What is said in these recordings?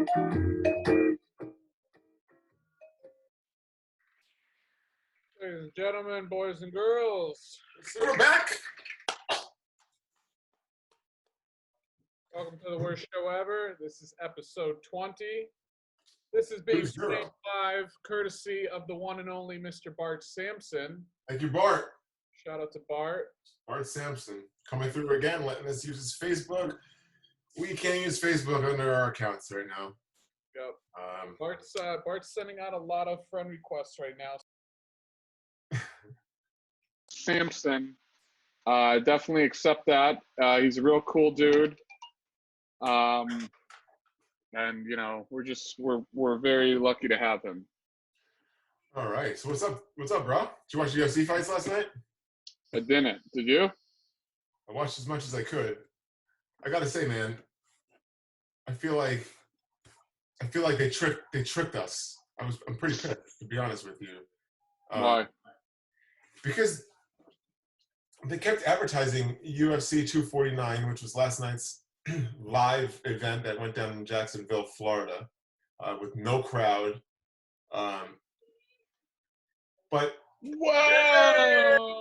Ladies and gentlemen, boys and girls, So we're back. welcome to the worst show ever. This is episode 20. This is being streamed live, courtesy of the one and only Mr. Bart Sampson. Thank you, Bart. Shout out to Bart. Bart Sampson coming through again, letting us use his Facebook. We can't use Facebook under our accounts right now. Yep. Bart's sending out a lot of friend requests right now. Sampson, definitely accept that. He's a real cool dude. And you know, we're very lucky to have him. All right. So what's up? What's up, bro? Did you watch the UFC fights last night? I didn't. Did you? I watched as much as I could. I gotta say, man, I feel like they tricked us. I'm pretty pissed, to be honest with you. Why? Because they kept advertising UFC 249, which was last night's live event that went down in Jacksonville, Florida, with no crowd. But whoa!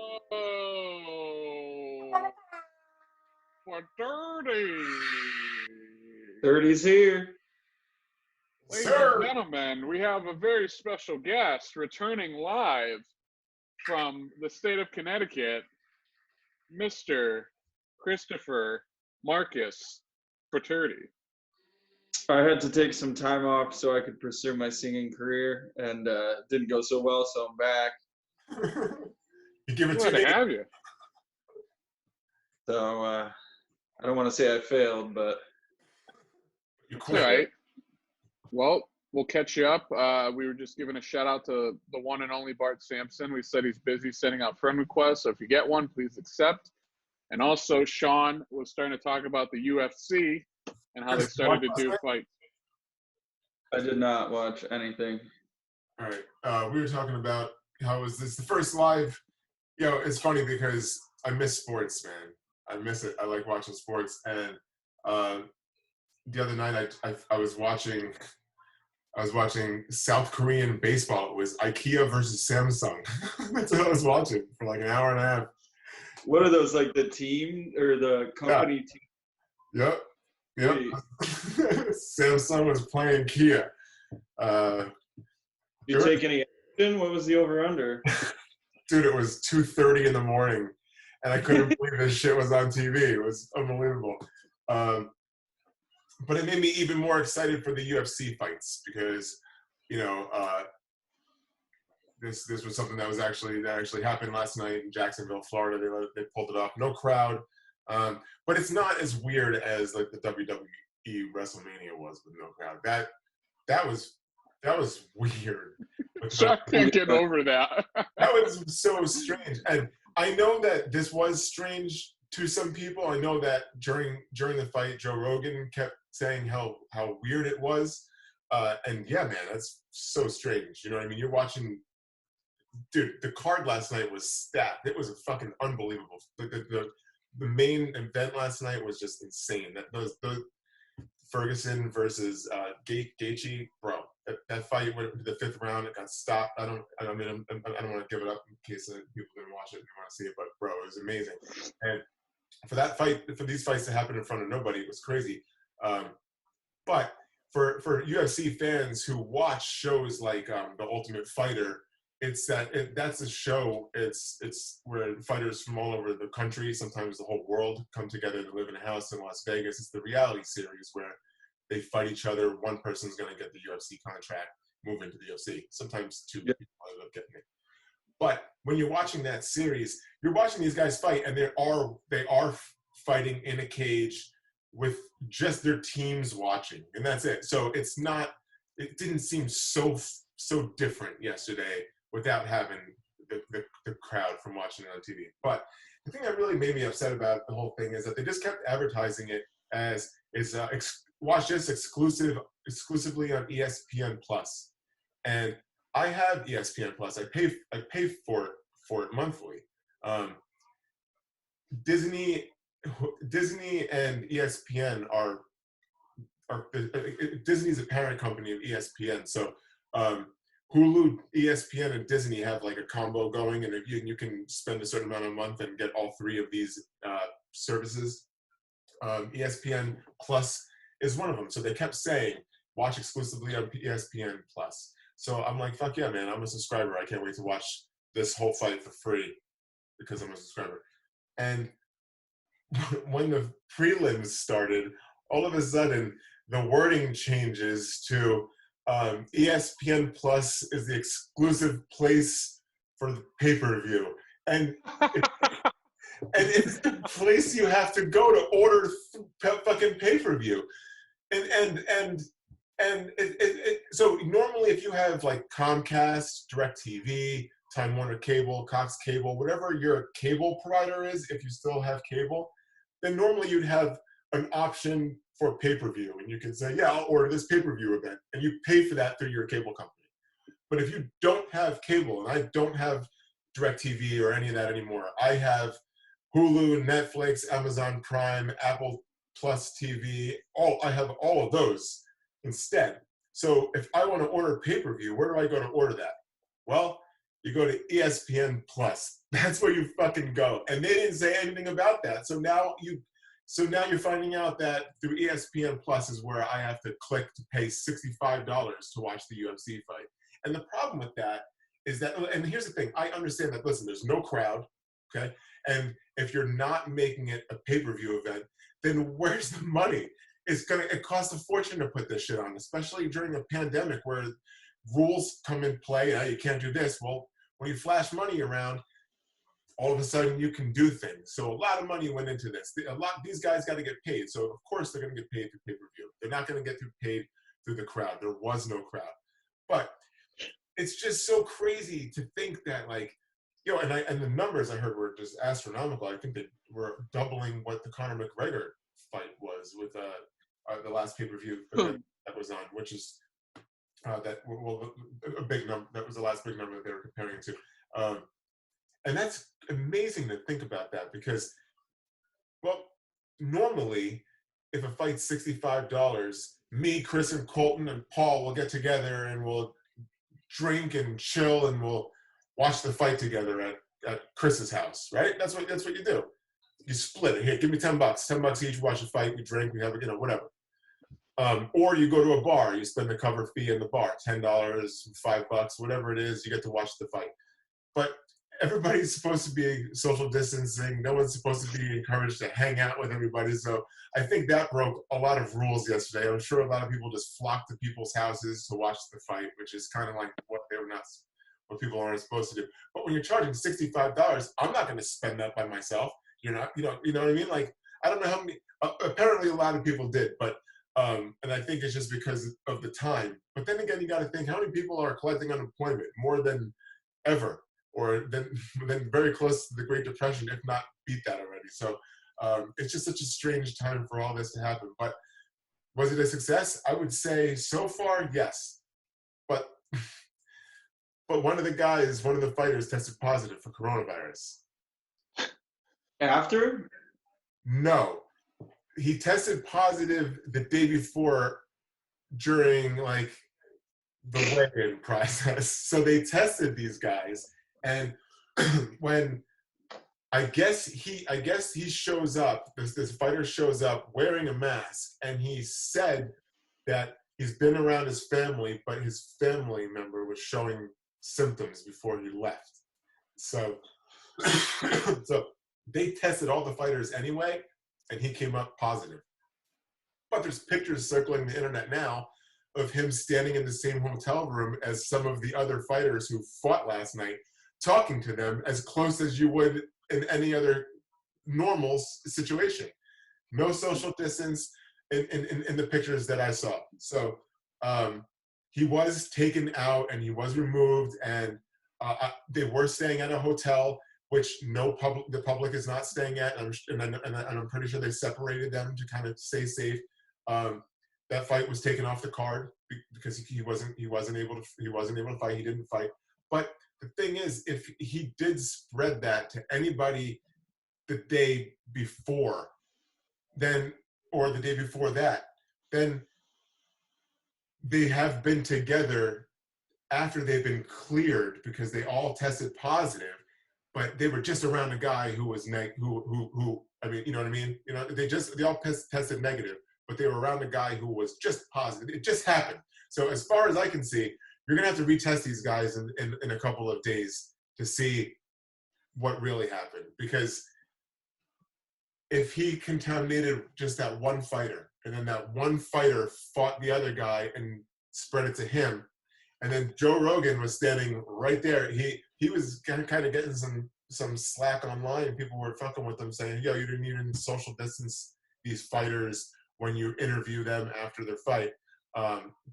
What dirty? 30's here. Ladies and gentlemen, we have a very special guest returning live from the state of Connecticut, Mr. Christopher Marcus Fraterti. I had to take some time off so I could pursue my singing career, and didn't go so well, so I'm back. You give it Glad to have you. So I don't want to say I failed, but all right. Well, we'll catch you up. We were just giving a shout out to the one and only Bart Sampson. We said he's busy sending out friend requests, so if you get one, please accept. And also, Sean was starting to talk about the UFC and how they started to do fights. I did not watch anything. All right. We were talking about how is this the first live. You know, it's funny because I miss sports, man. I miss it. I like watching sports. And the other night I was watching South Korean baseball. It was IKEA versus Samsung. That's what I was watching for like an hour and a half. What are those, like the team or the company team? Yep. Samsung was playing Kia. You take any action? What was the over-under? Dude, it was 2:30 in the morning, and I couldn't believe this shit was on TV. It was unbelievable. But it made me even more excited for the UFC fights because, you know, this was something that actually happened last night in Jacksonville, Florida. They pulled it off, no crowd, but it's not as weird as like the WWE WrestleMania was with no crowd. That was weird. Chuck can't get over that. That was so strange, and I know that this was strange to some people. I know that during the fight, Joe Rogan kept saying how weird it was, and yeah, man, that's so strange. You know what I mean? You're watching, dude. The card last night was stacked. It was fucking unbelievable. The main event last night was just insane. Those Ferguson versus Gaethje, bro. That fight went to the 5th round. It got stopped. I don't want to give it up in case people didn't watch it and want to see it, but bro, it was amazing. And for these fights to happen in front of nobody, it was crazy. But for UFC fans who watch shows like The Ultimate Fighter, that's a show. It's where fighters from all over the country, sometimes the whole world, come together to live in a house in Las Vegas. It's the reality series where they fight each other. One person's going to get the UFC contract, move into the UFC. Sometimes two people end up getting it. But when you're watching that series, you're watching these guys fight, and they are fighting in a cage with just their teams watching, and that's it. So it didn't seem so different yesterday without having the crowd from watching it on TV. But the thing that really made me upset about the whole thing is that they just kept advertising it as watch this exclusively on ESPN Plus. And I have ESPN Plus. I pay for it monthly. Disney and ESPN are Disney's a parent company of ESPN. So Hulu, ESPN, and Disney have like a combo going, and you can spend a certain amount a month and get all three of these services. ESPN Plus is one of them. So they kept saying, watch exclusively on ESPN Plus. So I'm like, fuck yeah, man, I'm a subscriber. I can't wait to watch this whole fight for free because I'm a subscriber. And when the prelims started, all of a sudden the wording changes to ESPN Plus is the exclusive place for the pay-per-view. And it's the place you have to go to order fucking pay-per-view. So normally if you have like Comcast, DirecTV, Time Warner Cable, Cox Cable, whatever your cable provider is, if you still have cable, then normally you'd have an option for pay-per-view, and you can say, yeah, I'll order this pay-per-view event, and you pay for that through your cable company. But if you don't have cable, and I don't have DirecTV or any of that anymore, I have Hulu, Netflix, Amazon Prime, Apple Plus TV, I have all of those instead. So if I want to order pay-per-view, where do I go to order that? Well, you go to ESPN Plus. That's where you fucking go. And they didn't say anything about that. So now you're finding out that through ESPN Plus is where I have to click to pay $65 to watch the UFC fight. And the problem with that is that, and here's the thing, I understand that, listen, there's no crowd, okay? And if you're not making it a pay-per-view event, then where's the money? It costs a fortune to put this shit on, especially during a pandemic where rules come in play. You can't do this. Well, when you flash money around, all of a sudden you can do things. So a lot of money went into this. These guys got to get paid. So of course they're going to get paid through pay-per-view. They're not going to get paid through the crowd. There was no crowd. But it's just so crazy to think that, like, and the numbers I heard were just astronomical. I think they were doubling what the Conor McGregor fight was with the last pay-per-view event that was on, which is a big number. That was the last big number that they were comparing it to. And that's amazing to think about that because, well, normally if a fight's $65, me, Chris, and Colton and Paul will get together and we'll drink and chill and we'll watch the fight together at Chris's house, right? That's what you do. You split it. Here, give me $10. $10 each, watch the fight, we drink, we have, whatever. Or you go to a bar, you spend the cover fee in the bar, $10, $5, whatever it is, you get to watch the fight. But everybody's supposed to be social distancing. No one's supposed to be encouraged to hang out with everybody. So I think that broke a lot of rules yesterday. I'm sure a lot of people just flocked to people's houses to watch the fight, which is kind of like what people aren't supposed to do. But when you're charging $65, I'm not going to spend that by myself. You're not, you know what I mean? Like, I don't know how many, apparently a lot of people did, but, and I think it's just because of the time. But then again, you got to think how many people are collecting unemployment, more than ever, or than very close to the Great Depression, if not beat that already. So it's just such a strange time for all this to happen. But was it a success? I would say so far, yes. But one of the fighters tested positive for coronavirus. After? No. He tested positive the day before during like the weigh-in process. So they tested these guys, and when I guess he shows up, this fighter shows up wearing a mask, and he said that he's been around his family, but his family member was showing symptoms before he left. So they tested all the fighters anyway, and he came up positive. But there's pictures circling the internet now of him standing in the same hotel room as some of the other fighters who fought last night, talking to them as close as you would in any other normal situation. No social distance in the pictures that I saw. So he was taken out and he was removed, and they were staying at a hotel, which the public is not staying at, and I'm pretty sure they separated them to kind of stay safe. That fight was taken off the card because he wasn't able to fight. He didn't fight. But the thing is, if he did spread that to anybody the day before, or the day before that, then they have been together after they've been cleared because they all tested positive, but they were just around a guy who was who I mean, you know what I mean? You know, they all tested negative, but they were around a guy who was just positive. It just happened. So as far as I can see, you're gonna have to retest these guys in a couple of days to see what really happened. Because if he contaminated just that one fighter, and then that one fighter fought the other guy and spread it to him, and then Joe Rogan was standing right there. He was kind of getting some slack online. People were fucking with him, saying, "Yo, you didn't even social distance these fighters when you interview them after their fight."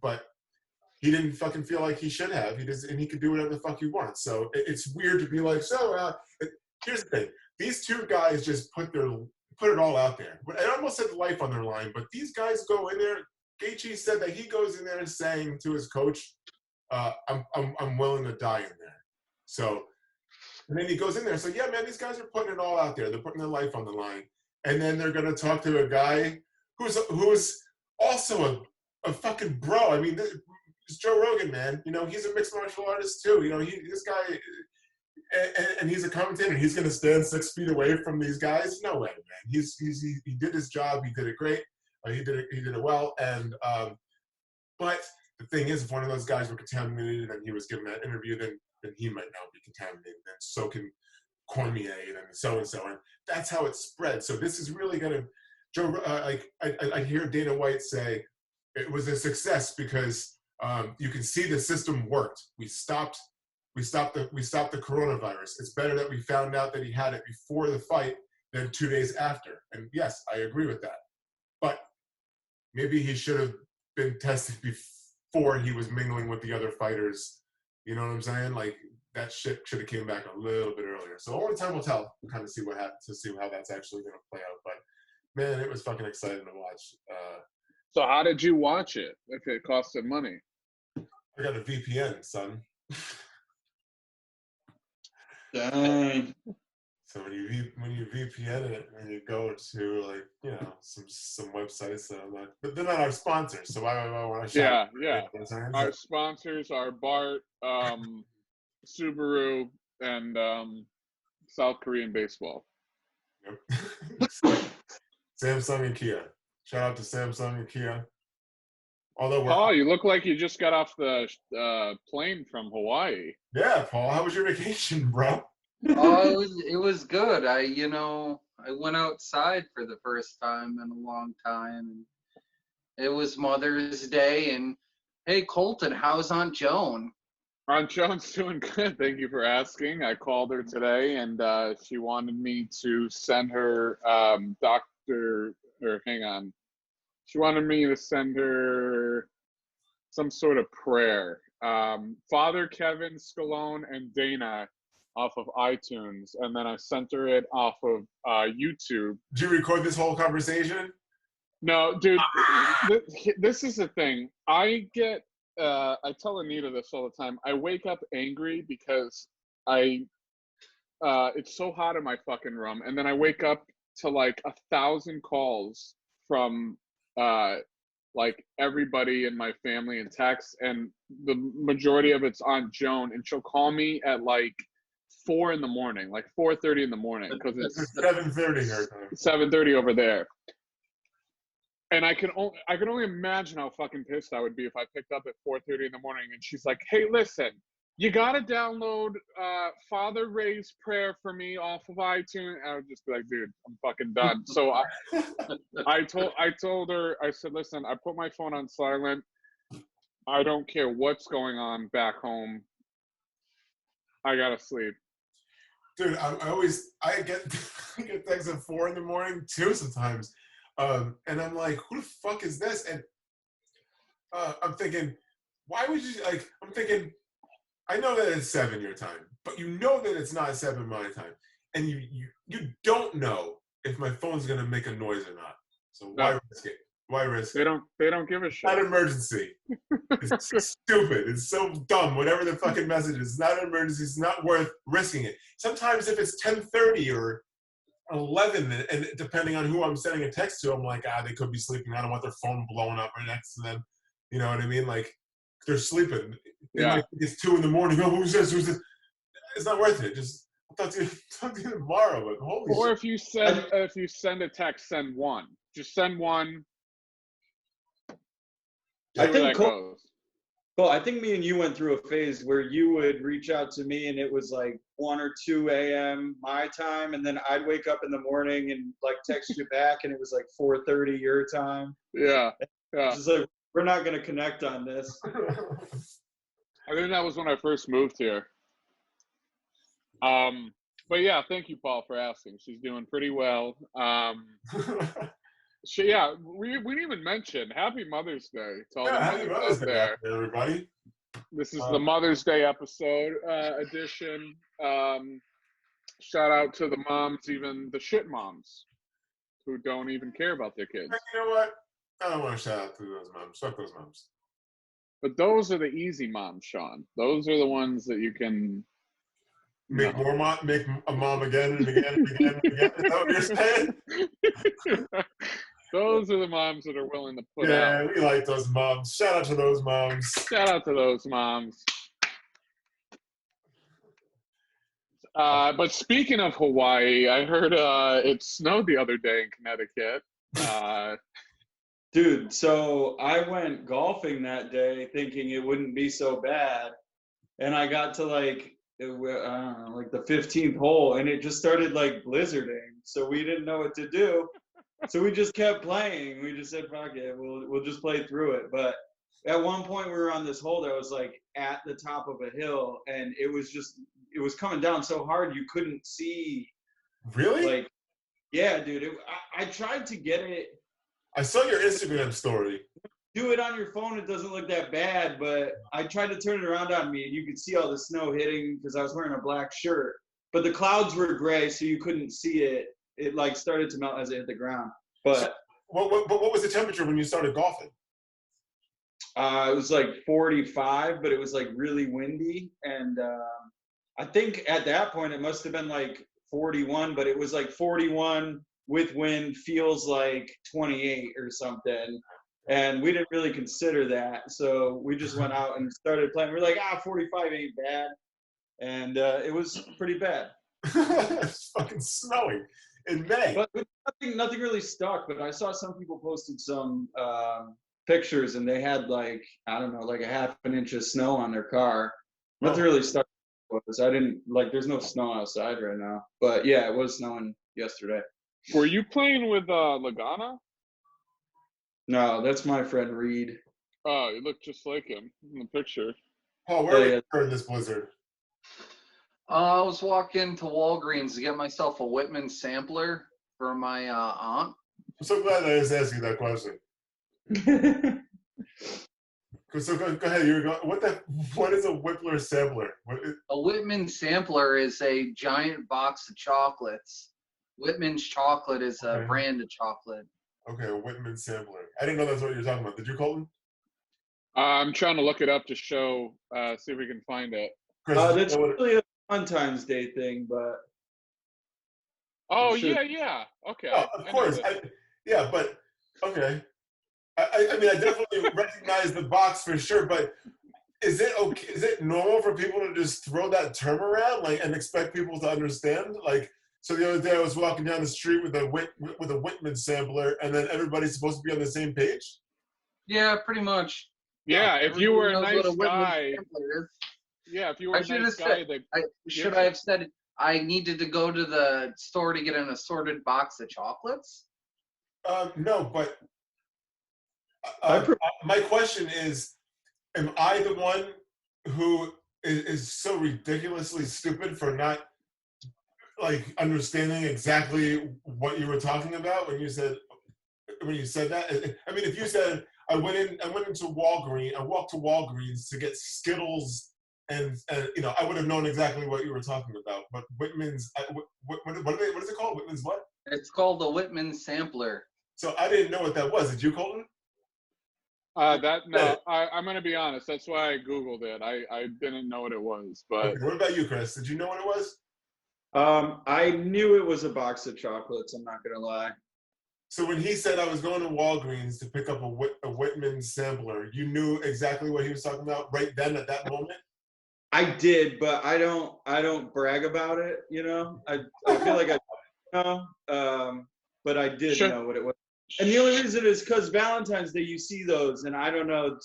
But he didn't fucking feel like he should have. And he could do whatever the fuck he wants. So it's weird to be like, here's the thing. These two guys just put it all out there. I almost said life on their line, but these guys go in there. Gaethje said that he goes in there saying to his coach, I'm willing to die in there. So, and then he goes in there. So yeah, man, these guys are putting it all out there. They're putting their life on the line. And then they're going to talk to a guy who's also a fucking bro. I mean, it's Joe Rogan, man. You know, he's a mixed martial artist too. You know, this guy, and he's a commentator. He's going to stand 6 feet away from these guys? No way, man. He did his job. He did it great. He did it well. And but the thing is, if one of those guys were contaminated and he was given that interview, then he might now be contaminated. And so can Cormier and so and so. And that's how it spread. So this is really going to, Joe. I hear Dana White say it was a success because you can see the system worked. We stopped the coronavirus. It's better that we found out that he had it before the fight than 2 days after. And yes, I agree with that. But maybe he should have been tested before he was mingling with the other fighters. You know what I'm saying? Like, that shit should have came back a little bit earlier. So only time will tell. We'll kind of see what happens, to see how that's actually going to play out. But man, it was fucking exciting to watch. So how did you watch it if it costed money? I got a VPN, son. Dang. So when you VPN it and you go to, like, you know, some websites that I'm like, but they're not our sponsors, so why want to shout? Yeah. Our sponsors are Bart, Subaru, and South Korean baseball. Yep. Samsung and Kia. Shout out to Samsung and Kia. Paul, you look like you just got off the plane from Hawaii. Yeah, Paul, how was your vacation, bro? Oh, it was good. I went outside for the first time in a long time, and it was Mother's Day. And hey, Colton, how's Aunt Joan? Aunt Joan's doing good. Thank you for asking. I called her today, and she wanted me to send her She wanted me to send her some sort of prayer. Father Kevin Scalone and Dana off of iTunes, and then I sent her it off of YouTube. Did you record this whole conversation? No, dude. This is the thing. I tell Anita this all the time. I wake up angry because it's so hot in my fucking room, and then I wake up to like 1,000 calls from like everybody in my family and texts, and the majority of it's Aunt Joan, and she'll call me at like 4 in the morning, like 4:30 in the morning, because it's 7:30 her time. 7:30 over there. And I can only imagine how fucking pissed I would be if I picked up at 4:30 in the morning and she's like, "Hey, listen, you gotta download Father Ray's prayer for me off of iTunes." I would just be like, "Dude, I'm fucking done." So I told her, I said, "Listen, I put my phone on silent. I don't care what's going on back home. I gotta sleep." Dude, I get texts at 4 in the morning too sometimes, and I'm like, "Who the fuck is this?" And I'm thinking, why would you like? I'm thinking, I know that it's 7 your time, but you know that it's not 7 my time, and you don't know if my phone's gonna make a noise or not. So why risk it? Why risk it? They don't give a shit. Not an emergency. It's stupid. It's so dumb. Whatever the fucking message is, it's not an emergency. It's not worth risking it. Sometimes if it's 10:30 or 11, and depending on who I'm sending a text to, I'm like, they could be sleeping. I don't want their phone blowing up right next to them. You know what I mean? Like they're sleeping. They Yeah. might think it's 2 a.m. Oh, who's this? Who's this? It's not worth it. Just talk to you tomorrow. But holy Or shit. if you send a text, send one. Just send one. See I where think that goes. Well, I think me and you went through a phase where you would reach out to me and it was like 1 or 2 a.m. my time, and then I'd wake up in the morning and like text you back, and it was like 4:30 your time. Yeah. Yeah. It's just like, we're not gonna connect on this. I think that was when I first moved here. But yeah, thank you, Paul, for asking. She's doing pretty well. Yeah, we didn't even mention Happy Mother's Day to all the Happy mothers Mother's out Day, there. everybody. This is the Mother's Day episode edition. Shout out to the moms, even the shit moms, who don't even care about their kids. You know what? I don't want to shout out to those moms. Fuck those moms. But those are the easy moms, Sean. Those are the ones that you can make a mom again and again and again and again. Is that what you're saying? Those are the moms that are willing to put out. Yeah, we like those moms. Shout out to those moms. Shout out to those moms. But speaking of Hawaii, I heard it snowed the other day in Connecticut. Dude, so I went golfing that day thinking it wouldn't be so bad, and I got to like the 15th hole, and it just started like blizzarding. So we didn't know what to do. So we just kept playing. We just said, "Fuck it, we'll just play through it." But at one point, we were on this hole that was like at the top of a hill, and it was coming down so hard you couldn't see. Really? Like, yeah, dude. I tried to get it. I saw your Instagram story. Do it on your phone, it doesn't look that bad, but I tried to turn it around on me, and you could see all the snow hitting because I was wearing a black shirt. But the clouds were gray, so you couldn't see it. It like started to melt as it hit the ground. But so, what was the temperature when you started golfing? It was like 45, but it was like really windy, and I think at that point it must have been like 41, but it was like 41 with wind, feels like 28 or something. And we didn't really consider that. So we just went out and started playing. We were like, 45 ain't bad. And it was pretty bad. It's fucking snowing in May. But nothing really stuck. But I saw some people posted some pictures, and they had like, I don't know, like a half an inch of snow on their car. Nothing really stuck. I didn't like, there's no snow outside right now. But yeah, it was snowing yesterday. Were you playing with Lagana? No, that's my friend Reed. Oh, you look just like him in the picture. Paul, where are you in this blizzard? I was walking to Walgreens to get myself a Whitman sampler for my aunt. I'm so glad I just asked you that question. So go ahead. What is a Whippler sampler? A Whitman sampler is a giant box of chocolates. Whitman's chocolate is a brand of chocolate. Okay, a Whitman sampler. I didn't know that's what you were talking about. Did you, Colton? I'm trying to look it up to show, see if we can find it. Chris, that's really a Valentine's Day thing, but. Oh, yeah. Okay. Oh, of course. But okay. I mean, I definitely recognize the box for sure, but is it okay? Is it normal for people to just throw that term around, like, and expect people to understand? Like, so the other day I was walking down the street with a Whitman sampler, and then everybody's supposed to be on the same page. Yeah, pretty much. Yeah, if you were a nice guy. Yeah, if you were a nice guy, should I have said I needed to go to the store to get an assorted box of chocolates? No, but my question is, am I the one who is so ridiculously stupid for not like understanding exactly what you were talking about when you said that? I mean, if you said I went into Walgreens, I walked to Walgreens to get Skittles, and I would have known exactly what you were talking about. But Whitman's, what is it called? Whitman's what? It's called the Whitman sampler. So I didn't know what that was. Did you, Colton? I'm going to be honest. That's why I Googled it. I didn't know what it was. But okay, what about you, Chris? Did you know what it was? I knew it was a box of chocolates. I'm not going to lie. So when he said I was going to Walgreens to pick up a Whitman sampler, you knew exactly what he was talking about right then at that moment? I did, but I don't brag about it, you know. I feel like I know, but I did Sure. know what it was. And the only reason is because Valentine's Day you see those, and I don't know,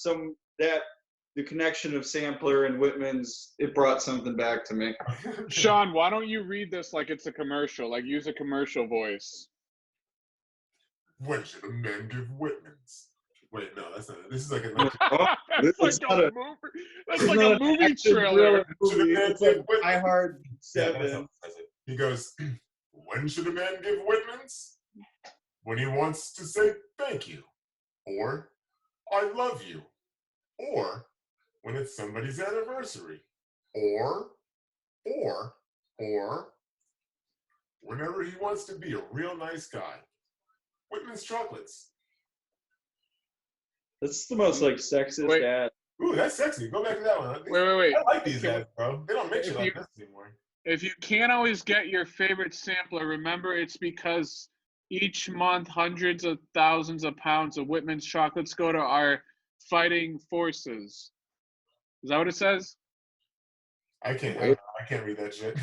the connection of sampler and Whitman's, it brought something back to me. Sean, why don't you read this like it's a commercial? Like use a commercial voice. When should a man give Whitmans? Wait, no, that's not it. This is like a That's like It's a not a- movie. That's It's like not a an movie action trailer. thriller movie. It's like Die Hard Yeah, that's 7. how it says it. He goes, when should a man give Whitmans? When he wants to say thank you, or I love you, or when it's somebody's anniversary, or whenever he wants to be a real nice guy. Whitman's chocolates. That's the most like sexist Wait. ad. Ooh, that's sexy. Go back to that one. Wait. I like these Can we- ads, bro. They don't make shit if like you- this anymore. If you can't always get your favorite sampler, remember it's because each month hundreds of thousands of pounds of Whitman's chocolates go to our fighting forces. Is that what it says? I can't read that shit.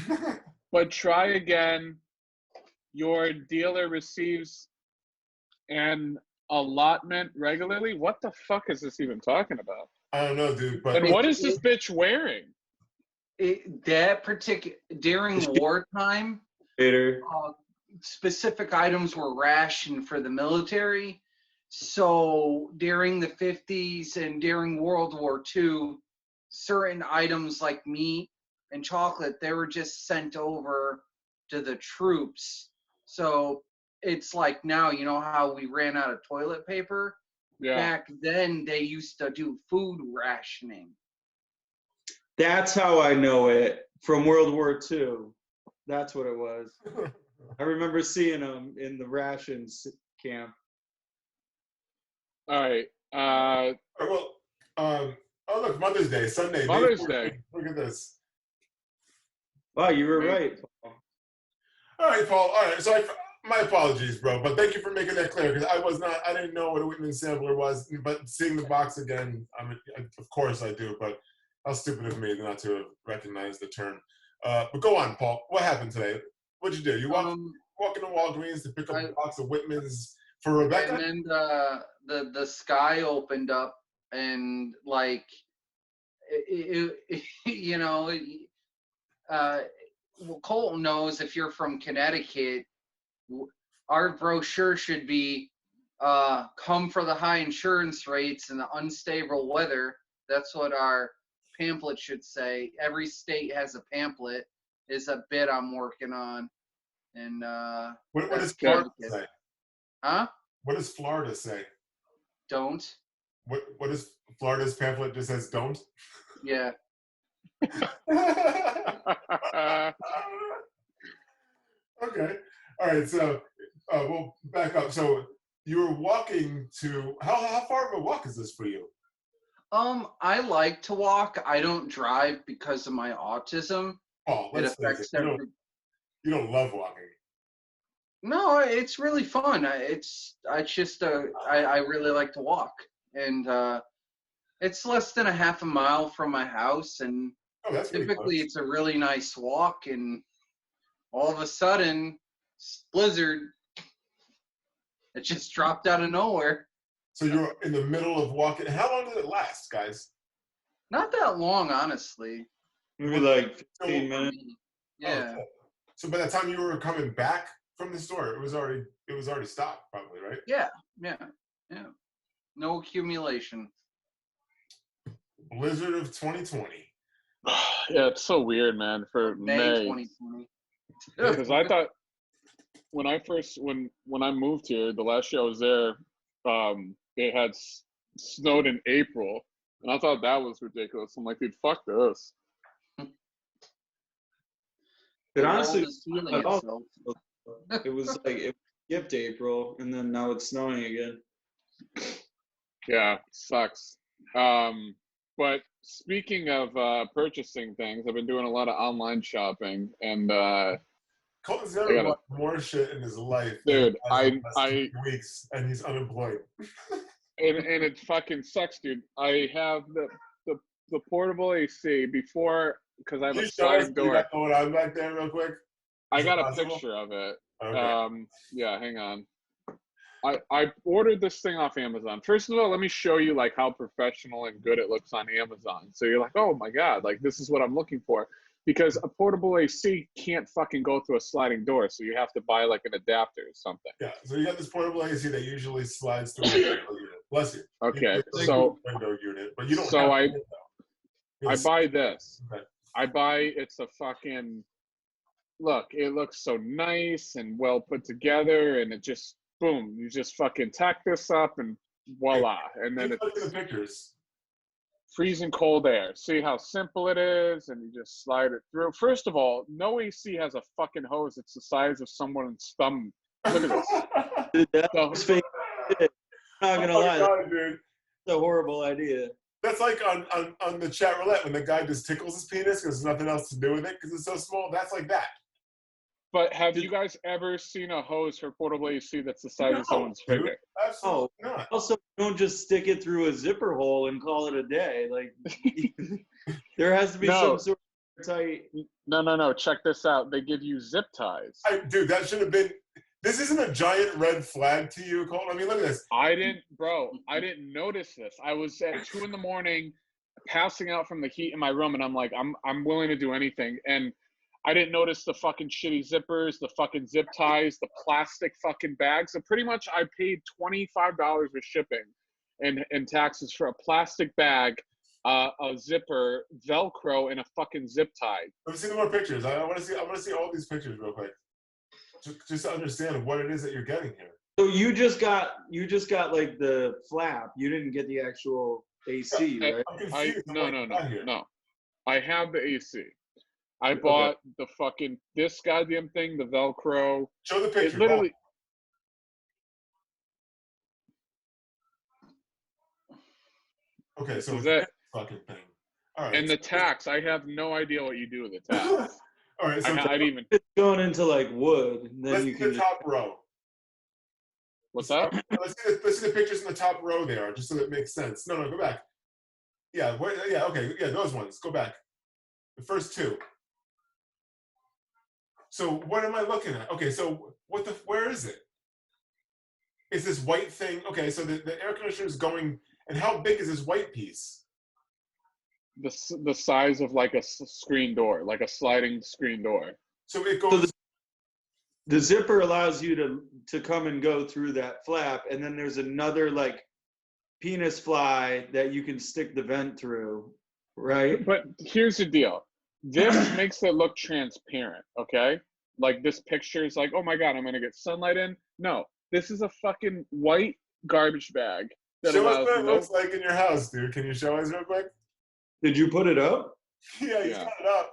But try again. Your dealer receives an allotment regularly. What the fuck is this even talking about? I don't know, dude, but And what is this bitch wearing? That particular during wartime, Later. specific items were rationed for the military. So during the 50s and during World War II, certain items like meat and chocolate, they were just sent over to the troops. So it's like now, you know how we ran out of toilet paper? Yeah. Back then, they used to do food rationing. That's how I know it from World War II. That's what it was. I remember seeing them in the rations camp. All right. well, oh look, Mother's Day, Sunday. Mother's Day 14. Day. Look at this. Wow, you were Great. right. Paul. All right, Paul. All right, so my apologies, bro, but thank you for making that clear because I didn't know what a Whitman sampler was, but seeing the box again, of course I do, but how stupid of me not to have recognized the term. But go on, Paul. What happened today? What'd you do? You walk into Walgreens to pick up a box of Whitman's for Rebecca? And then the sky opened up and like you know, well, Colton knows if you're from Connecticut, our brochure should be come for the high insurance rates and the unstable weather. That's what our pamphlet should say. Every state has a pamphlet. Is a bit I'm working on. And what does that's Florida Connecticut. say? Huh? What does Florida say? Don't. What is Florida's pamphlet just says don't? Yeah. Okay. All right. So we'll back up. So you were walking to how far of a walk is this for you? I like to walk. I don't drive because of my autism. Oh, It let's face affects it. every. You don't love walking. No, it's really fun. I really like to walk, and it's less than a half a mile from my house, and Oh, that's pretty typically close. it's a really nice walk, and all of a sudden, blizzard. It just dropped out of nowhere. So you're in the middle of walking. How long did it last, guys? Not that long, honestly. Maybe like 15 minutes. Yeah. Oh, cool. So by the time you were coming back from the store, it was already stopped, probably, right? Yeah. No accumulation. Blizzard of 2020. Yeah, it's so weird, man. For May May, 2020. because I thought when I moved here, the last year I was there, it had snowed in April, and I thought that was ridiculous. I'm like, dude, fuck this. But honestly, The world is healing at all. itself. it was like it skipped April, and then now it's snowing again. Yeah, sucks. But speaking of purchasing things, I've been doing a lot of online shopping, and Colton's I never gotta- bought more shit in his life. Dude, than the last 2 weeks, and he's unemployed. and it fucking sucks, dude. I have the portable AC before because I have Can a you show us sliding what you door. got going on back there, real quick? I Is it got a possible? picture of it. Okay. Yeah, hang on. I ordered this thing off Amazon. First of all, let me show you like how professional and good it looks on Amazon. So you're like, oh my god, like this is what I'm looking for. Because a portable AC can't fucking go through a sliding door, so you have to buy like an adapter or something. Yeah. So you got this portable AC that usually slides through a window unit. Bless you. Okay, It's so a window unit, but you don't. so have I- a window. I Yes. buy this. Okay. It's a fucking look. It looks so nice and well put together, and it just boom. You just fucking tack this up, and voila. And then Look at it's the pictures. freezing cold air. See how simple it is, and you just slide it through. First of all, no AC has a fucking hose. It's the size of someone's thumb. Look at this. Dude, that So- was fake. I'm not gonna Oh, lie, God, dude. that's a horrible idea. That's like on the chat roulette when the guy just tickles his penis because there's nothing else to do with it because it's so small. That's like that. But have you guys ever seen a hose for portable AC that's the size No, of someone's dude. finger? Absolutely not. Also, don't just stick it through a zipper hole and call it a day. Like, there has to be No. some sort of tight. No. Check this out. They give you zip ties. Dude, that should have been. This isn't a giant red flag to you, Colton. I mean, look at this. I didn't notice this. I was at 2 a.m, passing out from the heat in my room, and I'm like, I'm willing to do anything. And I didn't notice the fucking shitty zippers, the fucking zip ties, the plastic fucking bags. So pretty much I paid $25 with shipping and taxes for a plastic bag, a zipper, Velcro, and a fucking zip tie. Let me see the more pictures. I want to see all these pictures real quick, just to understand what it is that you're getting here. So you just got like the flap. You didn't get the actual AC, Yeah, right? I'm confused. I'm like, No. I have the AC. I bought the fucking this goddamn thing, the Velcro. Show the It picture. literally. Okay, so This is it's it. this fucking thing. All right. And the tax, I have no idea what you do with the tax. All right. So I didn't even. It's going into like wood. And then let's you see can the just, top row. What's that? Let's see the pictures in the top row there, just so that it makes sense. No, go back. Yeah, okay, yeah, those ones. Go back. The first two. So what am I looking at? Okay, so where is it? Is this white thing? Okay, so the air conditioner is going, and how big is this white piece? The size of like a screen door, like a sliding screen door. So it goes. the zipper allows you to come and go through that flap, and then there's another like penis fly that you can stick the vent through, right? But here's the deal. This makes it look transparent, okay? Like this picture is like, oh my God, I'm gonna get sunlight in. No, this is a fucking white garbage bag that Show us allows what it no. looks like in your house, dude. Can you show us real quick? Did you put it up? Yeah, he's Yeah. got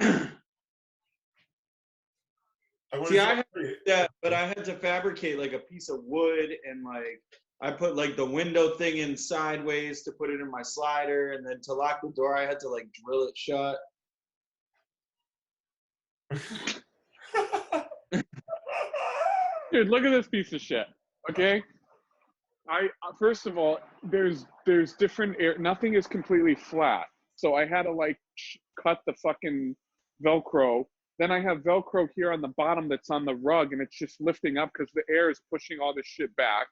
it up. See, I had that, but I had to fabricate like a piece of wood, and like I put like the window thing in sideways to put it in my slider, and then to lock the door, I had to like drill it shut. Dude, look at this piece of shit. Okay, I first of all, there's different air. Nothing is completely flat, so I had to like cut the fucking Velcro. Then I have Velcro here on the bottom that's on the rug, and it's just lifting up because the air is pushing all this shit back.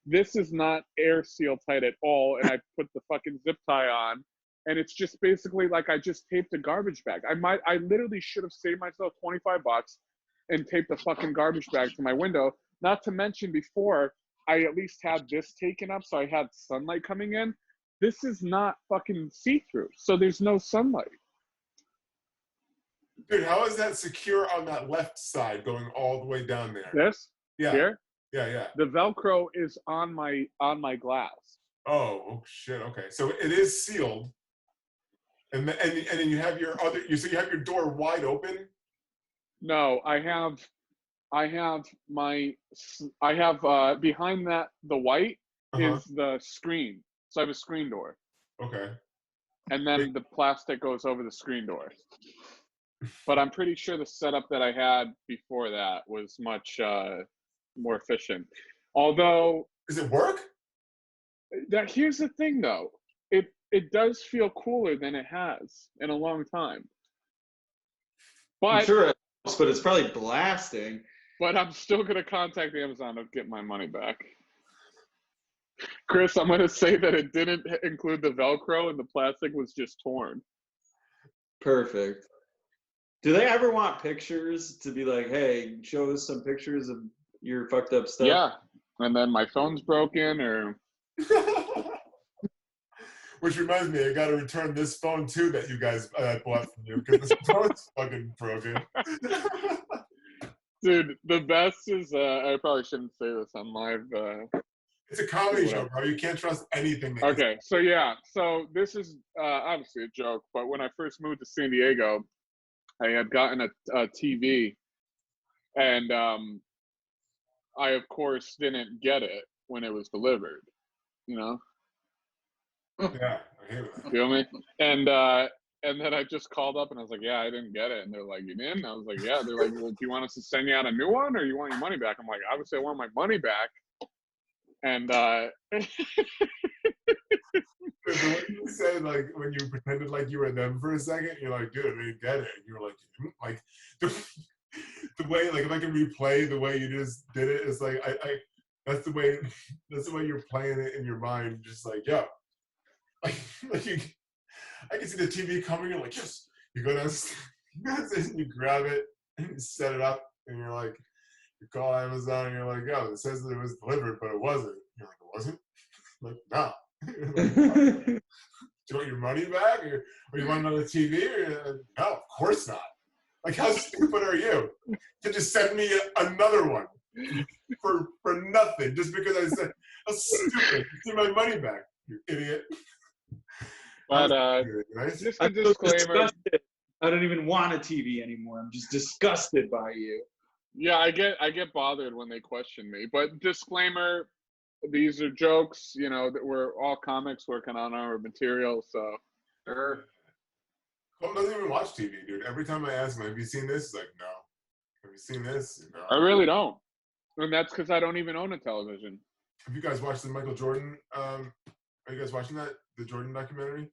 This is not air seal tight at all, and I put the fucking zip tie on, and it's just basically like I just taped a garbage bag. I literally should have saved myself $25 and taped a fucking garbage bag to my window. Not to mention before, I at least had this taken up so I had sunlight coming in. This is not fucking see-through, so there's no sunlight. Dude, how is that secure on that left side going all the way down there? This Yeah, here, yeah. the Velcro is on my glass. Oh shit. Okay, so it is sealed, and then you have your other. So you have your door wide open. No, I have behind that the white Uh-huh. is the screen. So I have a screen door, Okay. and then the plastic goes over the screen door. but I'm pretty sure the setup that I had before that was much more efficient. Although, Does it work? here's the thing though, it does feel cooler than it has in a long time. I'm But sure it helps, but it's probably blasting. but I'm still gonna contact Amazon to get my money back. Chris, I'm gonna say that it didn't include the Velcro and the plastic was just torn. Perfect. Do they ever want pictures to be like, hey, show us some pictures of your fucked up stuff? Yeah, and then my phone's broken, or Which reminds me, I got to return this phone too that you guys bought from you because this phone's fucking broken. dude, the best is I probably shouldn't say this on live. It's a comedy show, bro. You can't trust anything. That Okay, so yeah, so this is obviously a joke, but when I first moved to San Diego, I had gotten a TV, and I of course didn't get it when it was delivered. You know, Yeah, I hear that. feel me? And then I just called up and I was like, yeah, I didn't get it, and they're like, you didn't? I was like, yeah. They're like, well, do you want us to send you out a new one, or you want your money back? I'm like, obviously I want my money back. And The way you said, like, when you pretended like you were them for a second, you're like, dude, I didn't get it. And you were like, "Hmm?" Like, the way, like, if I can replay the way you just did it, it's like, I that's the way you're playing it in your mind. Just like, yo, like you, I can see the TV coming. You're like, yes. You go downstairs and you grab it and you set it up, and you're like, you call Amazon and you're like, yo, it says that it was delivered, but it wasn't. You're like, it wasn't? Like, no. Do you want your money back, or you want another TV? No, of course not. Like, how stupid are you to just send me another one for nothing just because I said, how stupid? Give my money back, you idiot. but Right? just I'm a so disclaimer. disgusted. I don't even want a TV anymore. I'm just disgusted by you. Yeah, I get bothered when they question me. But disclaimer, these are jokes. You know, that we're all comics working on our material. So Sure. Cole doesn't even watch TV, dude. Every time I ask him, have you seen this? He's like, no. Have you seen this? No. I really don't, and that's because I don't even own a television. Have you guys watched the Michael Jordan? Are you guys watching that? The Jordan documentary?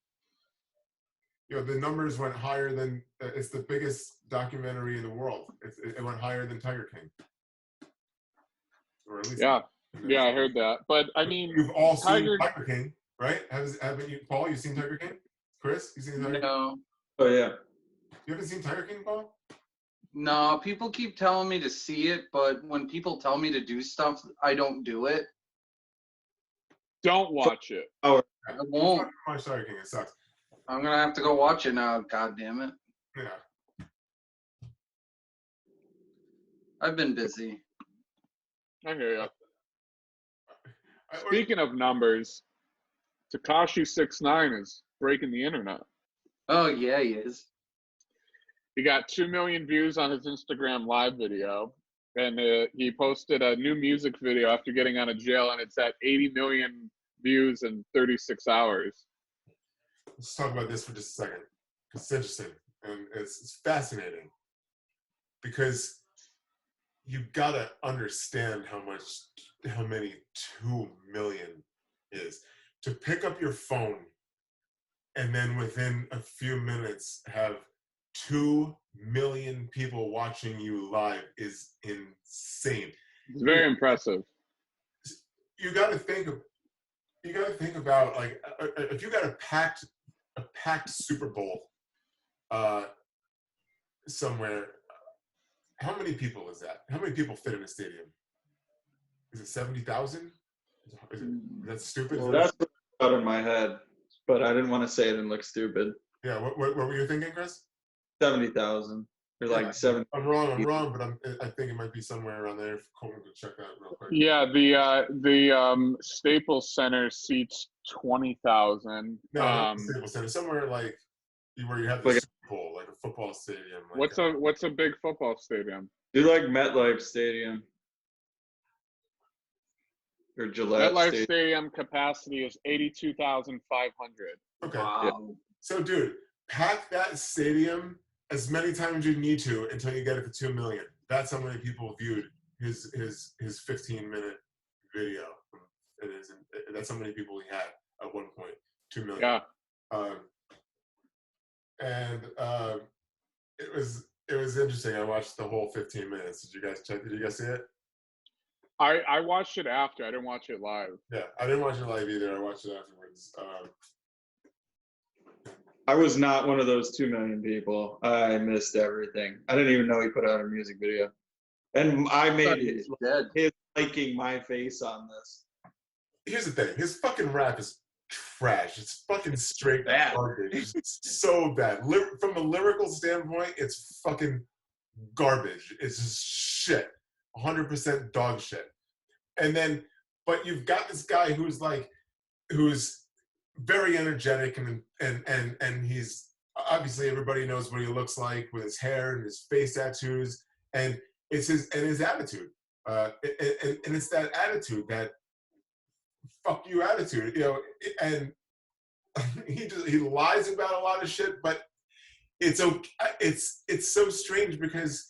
You know, the numbers went higher than, it's the biggest documentary in the world. It went higher than Tiger King. Or at least. Yeah, yeah, I heard that. But I mean, You've all Tiger- seen Tiger King, right? Haven't you, Paul? You seen Tiger King? Chris, you seen Tiger King? No. Oh yeah. You haven't seen Tiger King, Paul? No, people keep telling me to see it, but when people tell me to do stuff, I don't do it. don't watch it. I won't. Watch Tiger King. It sucks. I'm gonna have to go watch it now. God damn it! Yeah. I've been busy. I hear you. Or- Speaking of numbers, Tekashi 6ix9ine is breaking the internet. Oh yeah, he is. He got 2 million views on his Instagram live video, and he posted a new music video after getting out of jail, and it's at 80 million views in 36 hours. Let's talk about this for just a second. It's interesting and it's fascinating because you gotta understand how many 2 million is. To pick up your phone and then within a few minutes have 2 million people watching you live is insane. It's very impressive. You got to think about, like, if you got a packed Super Bowl somewhere, how many people is that? How many people fit in a stadium? Is it 70,000? Is that stupid? Well, that's out of my head, but I didn't want to say it and look stupid. Yeah. What were you thinking, Chris? 70,000 or like Yeah. 7. I'm wrong, but I think it might be somewhere around there. Coleman could check that real quick. Yeah, the Staples Center seats 20,000. No, not the Staples Center. Somewhere like where you have the Like Super Bowl, like a football stadium. Like What's a big football stadium? Do like MetLife Stadium or Gillette MetLife Stadium. Stadium capacity is 82,500. Okay. Wow. So, dude, pack that stadium as many times as you need to until you get it to 2 million. That's how many people viewed his 15-minute video. That's how many people he had at one point. 2 million. Yeah. It was interesting. I watched the whole 15 minutes. Did you guys see it? I watched it after. I didn't watch it live. Yeah, I didn't watch it live either. I watched it afterwards. I was not one of those 2 million people. I missed everything. I didn't even know he put out a music video. And I made it his liking my face on this. Here's the thing. His fucking rap is trash. It's fucking straight bad. garbage. It's so bad. From a lyrical standpoint, it's fucking garbage. It's just shit. 100% dog shit. And then, but you've got this guy who's very energetic and he's obviously everybody knows what he looks like with his hair and his face tattoos and it's his attitude. And it's that attitude, that fuck you attitude, you know, and he lies about a lot of shit, but it's so strange because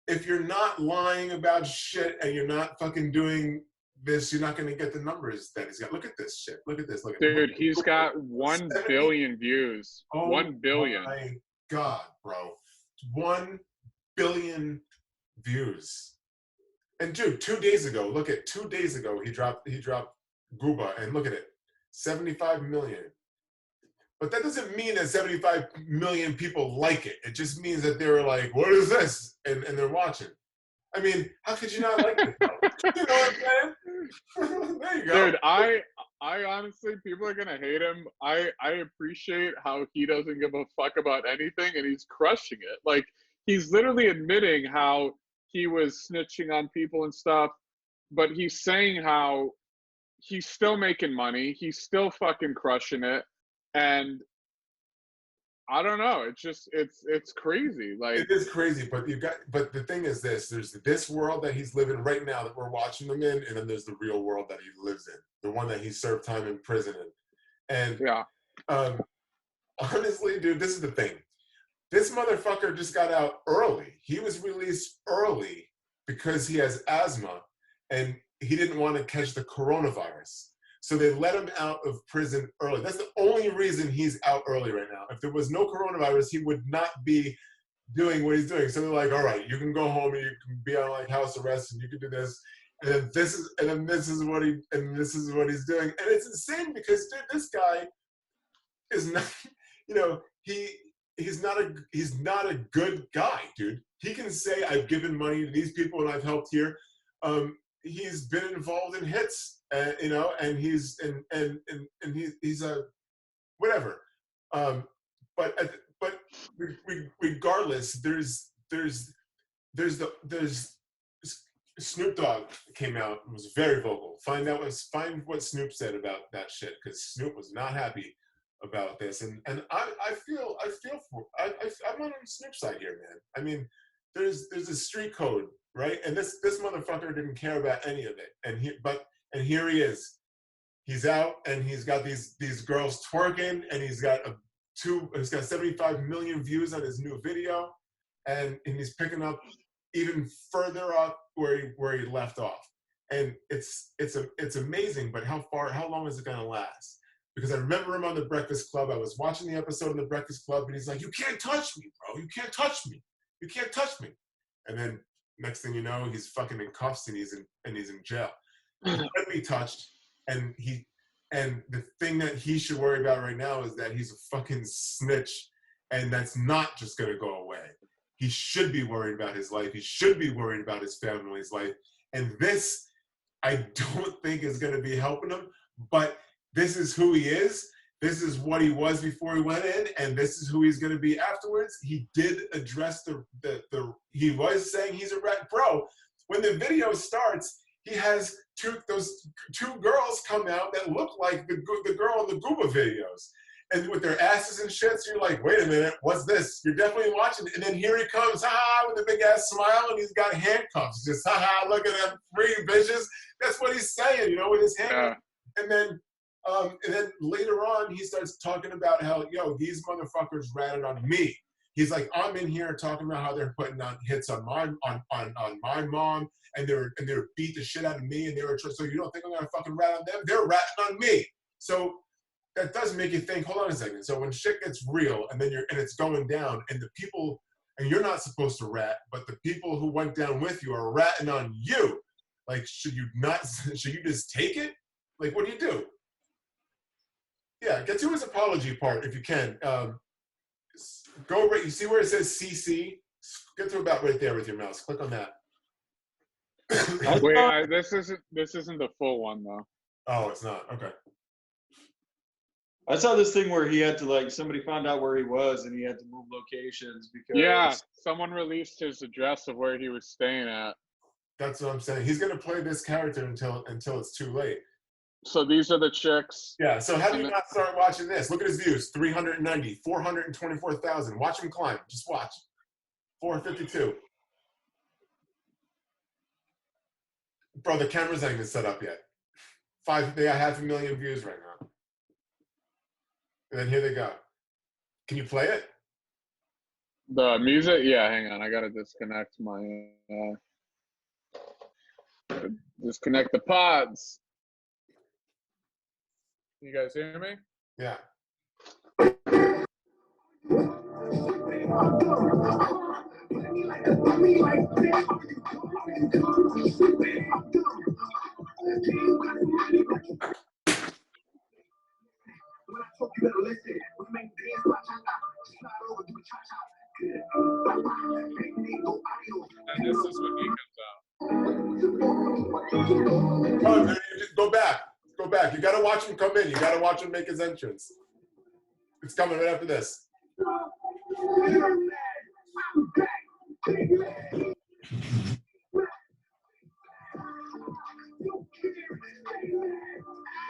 if you're not lying about shit and you're not fucking doing this, you're not going to get the numbers that he's got. Look at this shit. Look at this. Look at Dude, he's got 1 billion views. Oh 1 billion. My God, bro. 1 billion views. And dude, 2 days ago, look at 2 days ago, he dropped Gooba, and look at it. 75 million. But that doesn't mean that 75 million people like it. It just means that they were like, what is this? And they're watching. I mean, how could you not like it? You know what I'm saying? There you go. Dude, I honestly, people are gonna hate him. I appreciate how he doesn't give a fuck about anything and he's crushing it. Like, he's literally admitting how he was snitching on people and stuff, but he's saying how he's still making money, he's still fucking crushing it, and I don't know. It's just it's crazy. Like, it is crazy, but but the thing is this: there's this world that he's living right now that we're watching him in, and then there's the real world that he lives in, the one that he served time in prison in. And yeah, honestly, dude, this is the thing. This motherfucker just got out early. He was released early because he has asthma, and he didn't want to catch the coronavirus. So they let him out of prison early. That's the only reason he's out early right now. If there was no coronavirus, he would not be doing what he's doing. So they're like, all right, you can go home and you can be on like house arrest and you can do this. And then this is what he's doing. And it's insane because dude, this guy is not, you know, he's not a good guy, dude. He can say I've given money to these people and I've helped here. He's been involved in hits, you know, and he's a whatever. But regardless, there's Snoop Dogg came out and was very vocal. Find what Snoop said about that shit, because Snoop was not happy about this, and I feel I'm on Snoop's side here, man. I mean, there's a street code, right? And this motherfucker didn't care about any of it, and here he is. He's out and he's got these girls twerking, and he's got 75 million views on his new video, and he's picking up even further up where he left off. And it's amazing, but how long is it gonna last? Because I remember him on The Breakfast Club. I was watching the episode of The Breakfast Club, and he's like, "You can't touch me, bro. You can't touch me. You can't touch me." And then next thing you know, he's fucking in cuffs and he's in jail. He can't be touched, and the thing that he should worry about right now is that he's a fucking snitch, and that's not just gonna go away. He should be worried about his life. He should be worried about his family's life. And this, I don't think is gonna be helping him, but this is who he is. This is what he was before he went in, and this is who he's going to be afterwards. He did address he was saying he's a rat. Bro, when the video starts, he has those two girls come out that look like the girl in the Gooba videos. And with their asses and shit, so you're like, wait a minute, what's this? You're definitely watching it. And then here he comes, with a big ass smile, and he's got handcuffs. Just, look at them free bitches. That's what he's saying, you know, with his hand. Yeah. And then later on, he starts talking about how, these motherfuckers ratted on me. He's like, I'm in here talking about how they're putting on hits on my mom, and they were beat the shit out of me, and they were so you don't think I'm gonna fucking rat on them? They're ratting on me. So that does make you think. Hold on a second. So when shit gets real, and then it's going down, and the people, and you're not supposed to rat, but the people who went down with you are ratting on you. Like, should you just take it? Like, what do you do? Yeah, get to his apology part if you can. Go right. You see where it says CC? Get to about right there with your mouse. Click on that. Wait, this isn't the full one though. Oh, it's not. Okay. I saw this thing where he had to, like, somebody found out where he was and he had to move locations because. Yeah, someone released his address of where he was staying at. That's what I'm saying. He's gonna play this character until it's too late. So these are the chicks. Yeah. So how do you not start watching this? Look at his views: 390, 424,000. Watch him climb. Just watch. 452. Bro, the cameras ain't even set up yet. They got 500,000 views right now. And then here they go. Can you play it? The music? Yeah, hang on. I gotta disconnect my disconnect the pods. You guys hear me? Yeah. And this is when he comes out. Oh, dude, just go back. Go back. You gotta watch him come in. You gotta watch him make his entrance. It's coming right after this.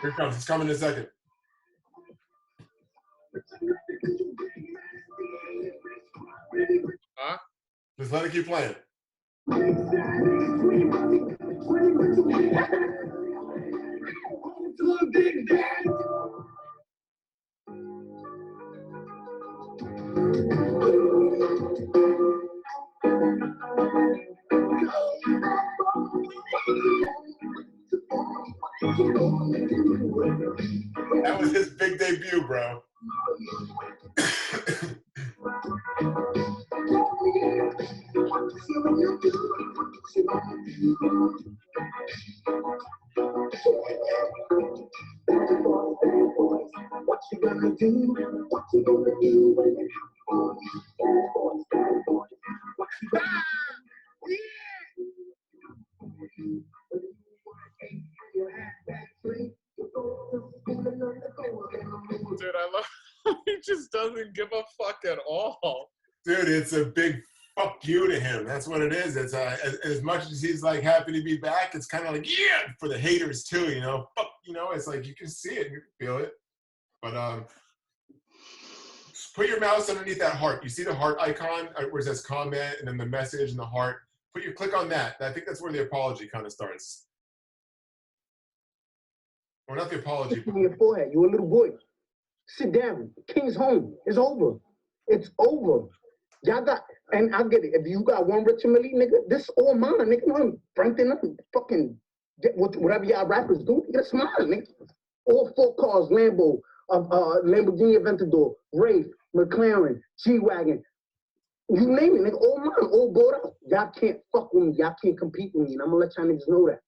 Here it comes. It's coming in a second. Huh? Just let it keep playing. That was his big debut, bro. What you gonna do? What you gonna do when it happens? What you gonna do? Dude, I love he just doesn't give a fuck at all. Dude, it's a big fuck you to him. That's what it is. It's as much as he's like happy to be back, it's kind of like, yeah, for the haters too, you know. Fuck, you know, it's like you can see it, you can feel it. But put your mouse underneath that heart. You see the heart icon where it says comment and then the message and the heart. Click on that. I think that's where the apology kind of starts. Or not the apology. On your forehead. You're a little boy. Sit down. King's home. It's over. It's over. Y'all got, and I get it. If you got one Richard Mille, nigga, this all mine, nigga. I'm Frankton, I'm fucking whatever y'all rappers do. It's mine, nigga. All 4 cars, Lambo, Lamborghini Aventador, Wraith, McLaren, G-Wagon. You name it, nigga. All mine, all bought out. Y'all can't fuck with me. Y'all can't compete with me. And I'm gonna let y'all niggas know that.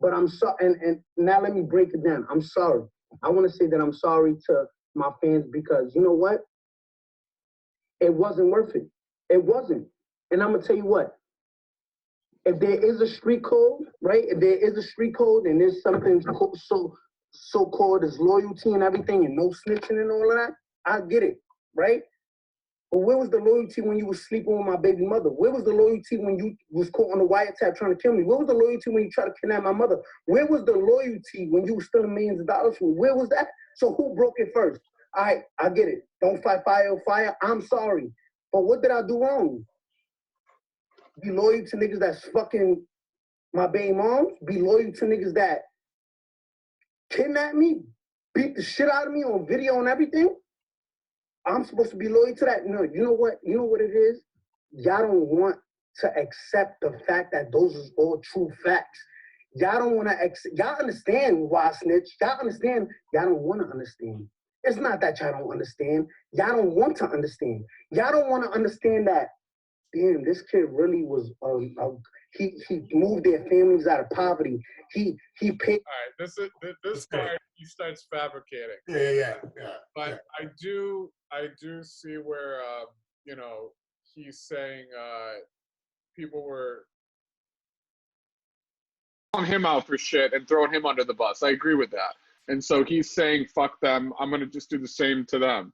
But I'm sorry, and now let me break it down. I'm sorry. I want to say that I'm sorry to my fans because you know what? It wasn't worth it. It wasn't. And I'm gonna tell you what. If there is a street code, right? If there is a street code and there's something so-called as loyalty and everything and no snitching and all of that, I get it, right? But where was the loyalty when you was sleeping with my baby mother? Where was the loyalty when you was caught on the wiretap trying to kill me? Where was the loyalty when you tried to kidnap my mother? Where was the loyalty when you was stealing millions of dollars from me? Where was that? So who broke it first? All right, I get it. Don't fight fire with fire. I'm sorry. But what did I do wrong? Be loyal to niggas that's fucking my baby moms? Be loyal to niggas that kidnap me? Beat the shit out of me on video and everything? I'm supposed to be loyal to that. No, you know what? You know what it is? Y'all don't want to accept the fact that those are all true facts. Y'all don't want to accept. Y'all understand why I snitch. Y'all understand. Y'all don't want to understand. It's not that y'all don't understand. Y'all don't want to understand. Y'all don't want to understand that. Damn, this kid really was. He moved their families out of poverty. He paid. All right, this part he starts fabricating. Yeah. But I do see where you know, he's saying people were calling him out for shit and throwing him under the bus. I agree with that. And so he's saying, fuck them. I'm going to just do the same to them.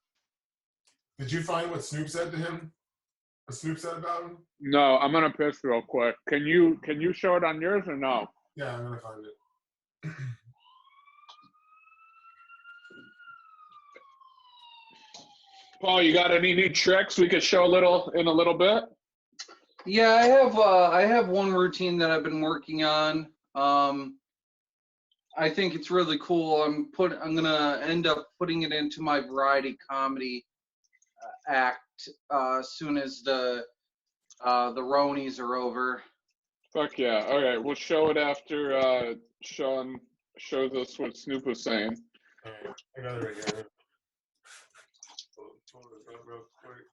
Did you find what Snoop said to him? What Snoop said about him? No, I'm going to piss real quick. Can you show it on yours or no? Yeah, I'm going to find it. Paul, you got any new tricks we could show in a little bit? Yeah, I have one routine that I've been working on. I think it's really cool. I'm gonna end up putting it into my variety comedy act as soon as the Ronies are over. Fuck yeah. All right, we'll show it after Sean shows us what Snoop was saying. All right, I got it right here. Pull this up real quick.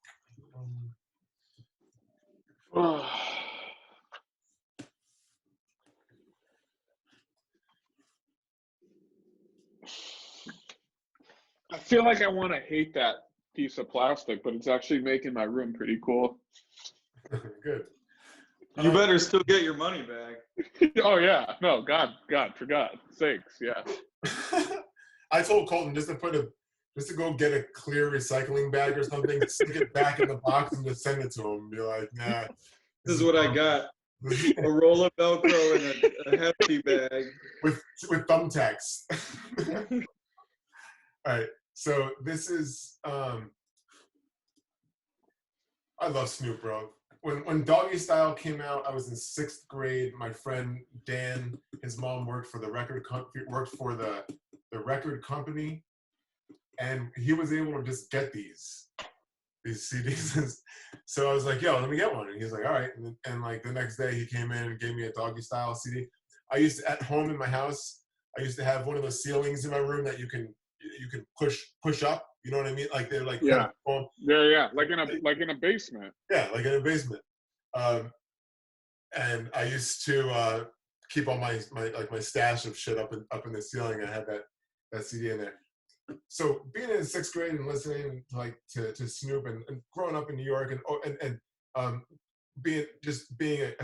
I feel like I want to hate that piece of plastic, but it's actually making my room pretty cool. Good. You better still get your money back. Oh yeah, no, God, for God's sakes, yeah. I told Colton just to go get a clear recycling bag or something, stick it back in the box, and just send it to him. Be like, nah. This is what I got. A roll of Velcro and a hefty bag. with thumbtacks. All right. So this is I love Snoop, bro. When Doggy Style came out, I was in 6th grade. My friend Dan, his mom worked for the record company, and he was able to just get these CDs. So I was like, yo, let me get one. And he's like, all right. And like the next day he came in and gave me a Doggy Style CD. I used to, at home in my house, I used to have one of those ceilings in my room that you can push up. You know what I mean? Like they're like yeah, kind of yeah, like in a basement. Yeah, like in a basement. And I used to keep all my stash of shit up in the ceiling. I had that CD in there. So being in 6th grade and listening like to Snoop and growing up in New York and being listening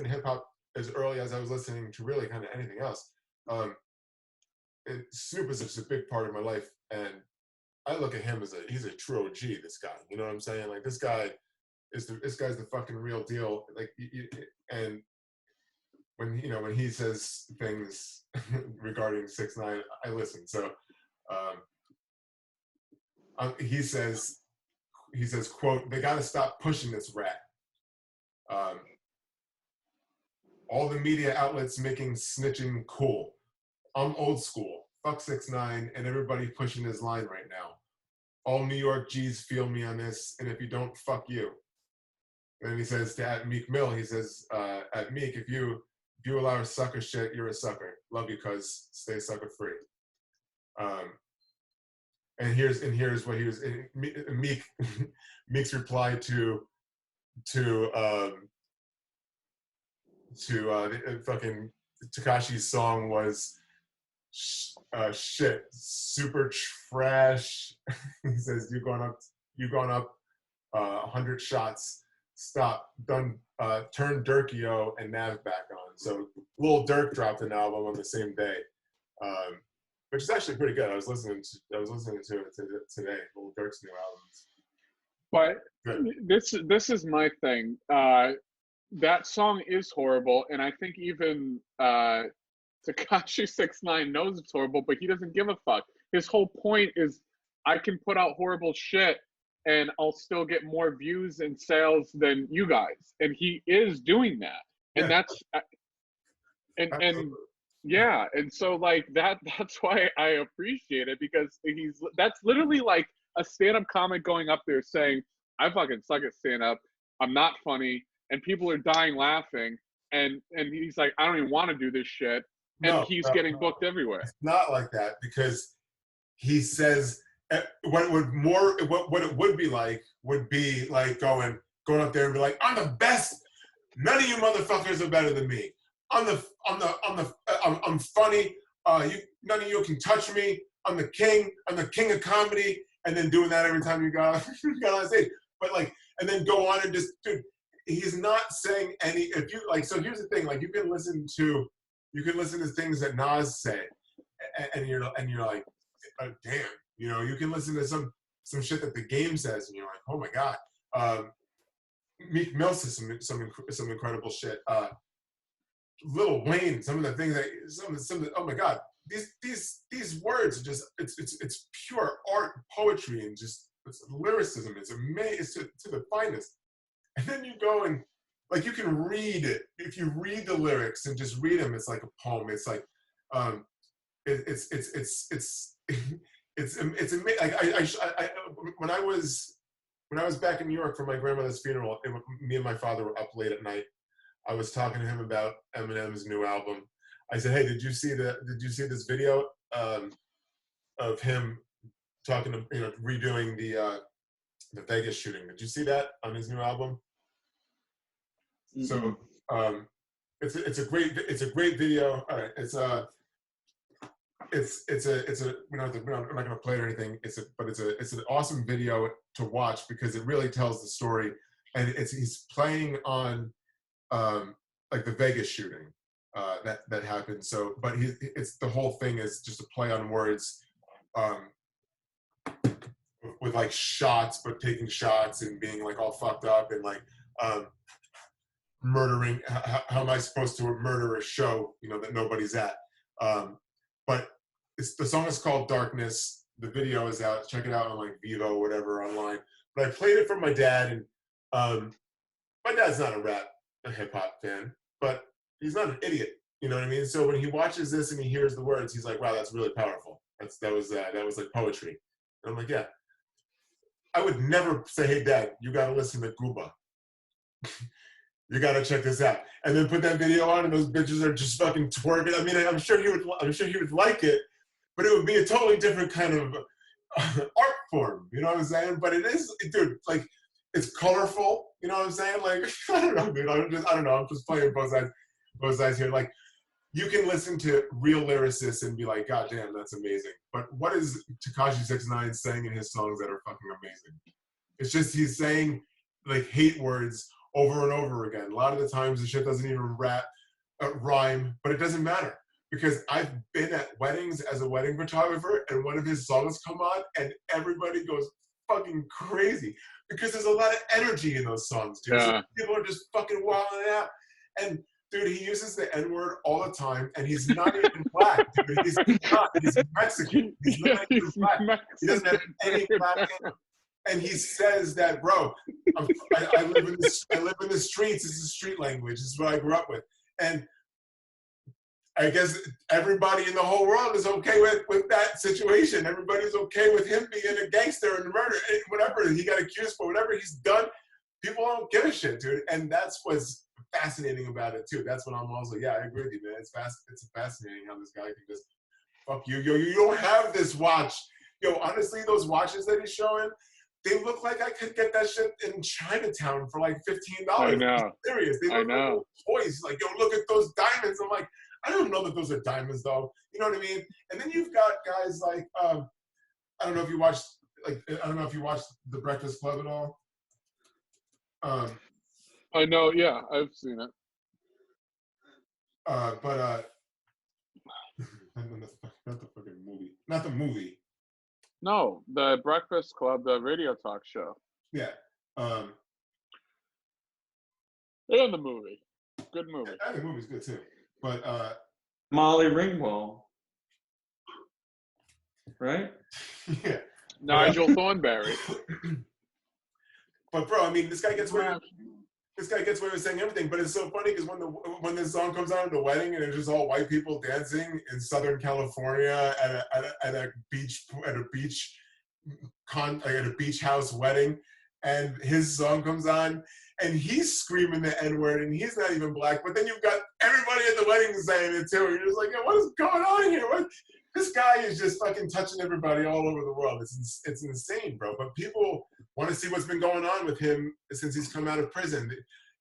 to hip hop as early as I was listening to really kind of anything else. And Snoop is just a big part of my life, and I look at him as he's a true OG. This guy, you know what I'm saying? Like this guy's the fucking real deal. Like, and when he says things regarding 6ix9ine, I listen. So he says, quote, they got to stop pushing this rat. All the media outlets making snitching cool. I'm old school. Fuck 6ix9ine and everybody pushing his line right now. All New York G's feel me on this, and if you don't, fuck you. And then he says to at Meek Mill, he says, at Meek, if you allow sucker shit, you're a sucker. Love you, cuz stay sucker free. And here's what he was Meek's reply to fucking Tekashi's song was shit, super trash. He says, you gone up 100 shots, stop, done, turn Durkio and Nav back on. So Lil Durk dropped an album on the same day, which is actually pretty good. I was listening to it today, Lil Durk's new albums. But this is my thing. That song is horrible, and I think even Tekashi 6ix9ine knows it's horrible, but he doesn't give a fuck. His whole point is, I can put out horrible shit, and I'll still get more views and sales than you guys. And he is doing that, and that's and yeah, and so like that's why I appreciate it, because that's literally like a stand-up comic going up there saying, "I fucking suck at stand-up. I'm not funny," and people are dying laughing, and he's like, "I don't even want to do this shit," and he's getting booked everywhere. It's not like that because he says what it would be like would be like going up there and be like, "I'm the best. None of you motherfuckers are better than me. I'm funny. None of you can touch me. I'm the king. I'm the king of comedy." And then doing that every time you got on stage. But like, and then go on and just, dude, he's not saying any. If you like, so here's the thing. Like, you can listen to things that Nas say, and you're like, oh, damn. You know, you can listen to some shit that The Game says, and you're like, oh my god. Meek Mill says some incredible shit. Lil Wayne, some of the things that oh my god, these words are just it's pure art, poetry, and just it's lyricism. It's amazing. It's to the finest. And then you go and like you can read it. If you read the lyrics and just read them, it's like a poem. It's like it's amazing. Like when I was back in New York for my grandmother's funeral, me and my father were up late at night. I was talking to him about Eminem's new album. I said, "Hey, did you see this video of him talking to redoing the Vegas shooting? Did you see that on his new album?" Mm-hmm. So it's a great video. All right, we're not going to play it or anything. It's an awesome video to watch because it really tells the story, and he's playing on like the Vegas shooting that happened. So, but it's the whole thing is just a play on words with like shots, but taking shots and being like all fucked up and like murdering. How am I supposed to murder a show that nobody's at? But the song is called Darkness. The video is out. Check it out on like Vivo or whatever online. But I played it for my dad, and my dad's not a hip hop fan, but he's not an idiot. You know what I mean? So when he watches this and he hears the words, he's like, "Wow, that's really powerful. That was like poetry." And I'm like, "Yeah." I would never say, "Hey, Dad, you got to listen to Gooba. You got to check this out," and then put that video on, and those bitches are just fucking twerking. I mean, I'm sure he would like it, but it would be a totally different kind of art form. You know what I'm saying? But it is, dude. Like, it's colorful. You know what I'm saying? Like, I don't know, dude. I don't know. I'm just playing both sides here. Like, you can listen to real lyricists and be like, "God damn, that's amazing." But what is Tekashi 6ix9ine saying in his songs that are fucking amazing? It's just he's saying like hate words over and over again. A lot of the times the shit doesn't even rhyme, but it doesn't matter because I've been at weddings as a wedding photographer, and one of his songs come on, and everybody goes fucking crazy because there's a lot of energy in those songs, dude. Yeah. So people are just fucking wilding out. And dude, he uses the N-word all the time, and he's not even black, dude. He's Mexican. He's not even black. He doesn't have any black in him. And he says that, bro, I live in the streets. This is street language. This is what I grew up with. And I guess everybody in the whole world is okay with that situation. Everybody's okay with him being a gangster and murder, whatever he got accused for, whatever he's done. People don't give a shit, dude. And that's what's fascinating about it too. That's what I'm also, yeah, I agree with you, man. It's fascinating how this guy can just fuck you. Yo, you don't have this watch. Yo, honestly, those watches that he's showing, they look like I could get that shit in Chinatown for like $15. I know. I'm serious. They look like toys. Like, yo, look at those diamonds. I'm like, I don't know that those are diamonds though. You know what I mean? And then you've got guys like, I don't know if you watched The Breakfast Club at all. I know, yeah, I've seen it. Not the fucking movie. Not the movie. No, The Breakfast Club, the radio talk show. Yeah. And the movie. Good movie. I think the movie's good too. But Molly Ringwald. Right? Yeah. Nigel Thornberry. But bro, I mean, this guy gets away with saying everything. But it's so funny because when this song comes out at the wedding and it's just all white people dancing in Southern California at a beach at a beach house wedding, and his song comes on, and he's screaming the N-word, and he's not even black. But then you've got everybody at the wedding saying it too. You're just like, what is going on here? This guy is just fucking touching everybody all over the world. It's insane, bro. But people want to see what's been going on with him since he's come out of prison.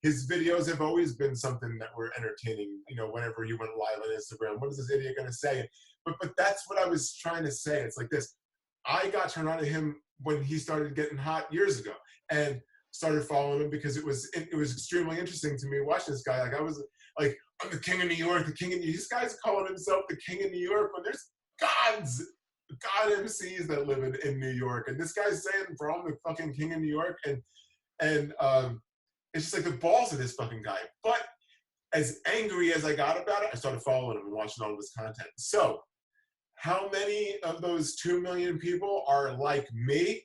His videos have always been something that were entertaining. You know, whenever he went live on Instagram, what is this idiot gonna say? But that's what I was trying to say. It's like this. I got turned on to him when he started getting hot years ago, and started following him because it was extremely interesting to me watching this guy. Like I was like, I'm the king of New York, the king of New York. This guy's calling himself the king of New York when there's God MCs that live in New York, and this guy's saying, "Bro, I'm the fucking king of New York," and it's just like the balls of this fucking guy. But as angry as I got about it, I started following him and watching all of his content. So, how many of those 2 million people are like me?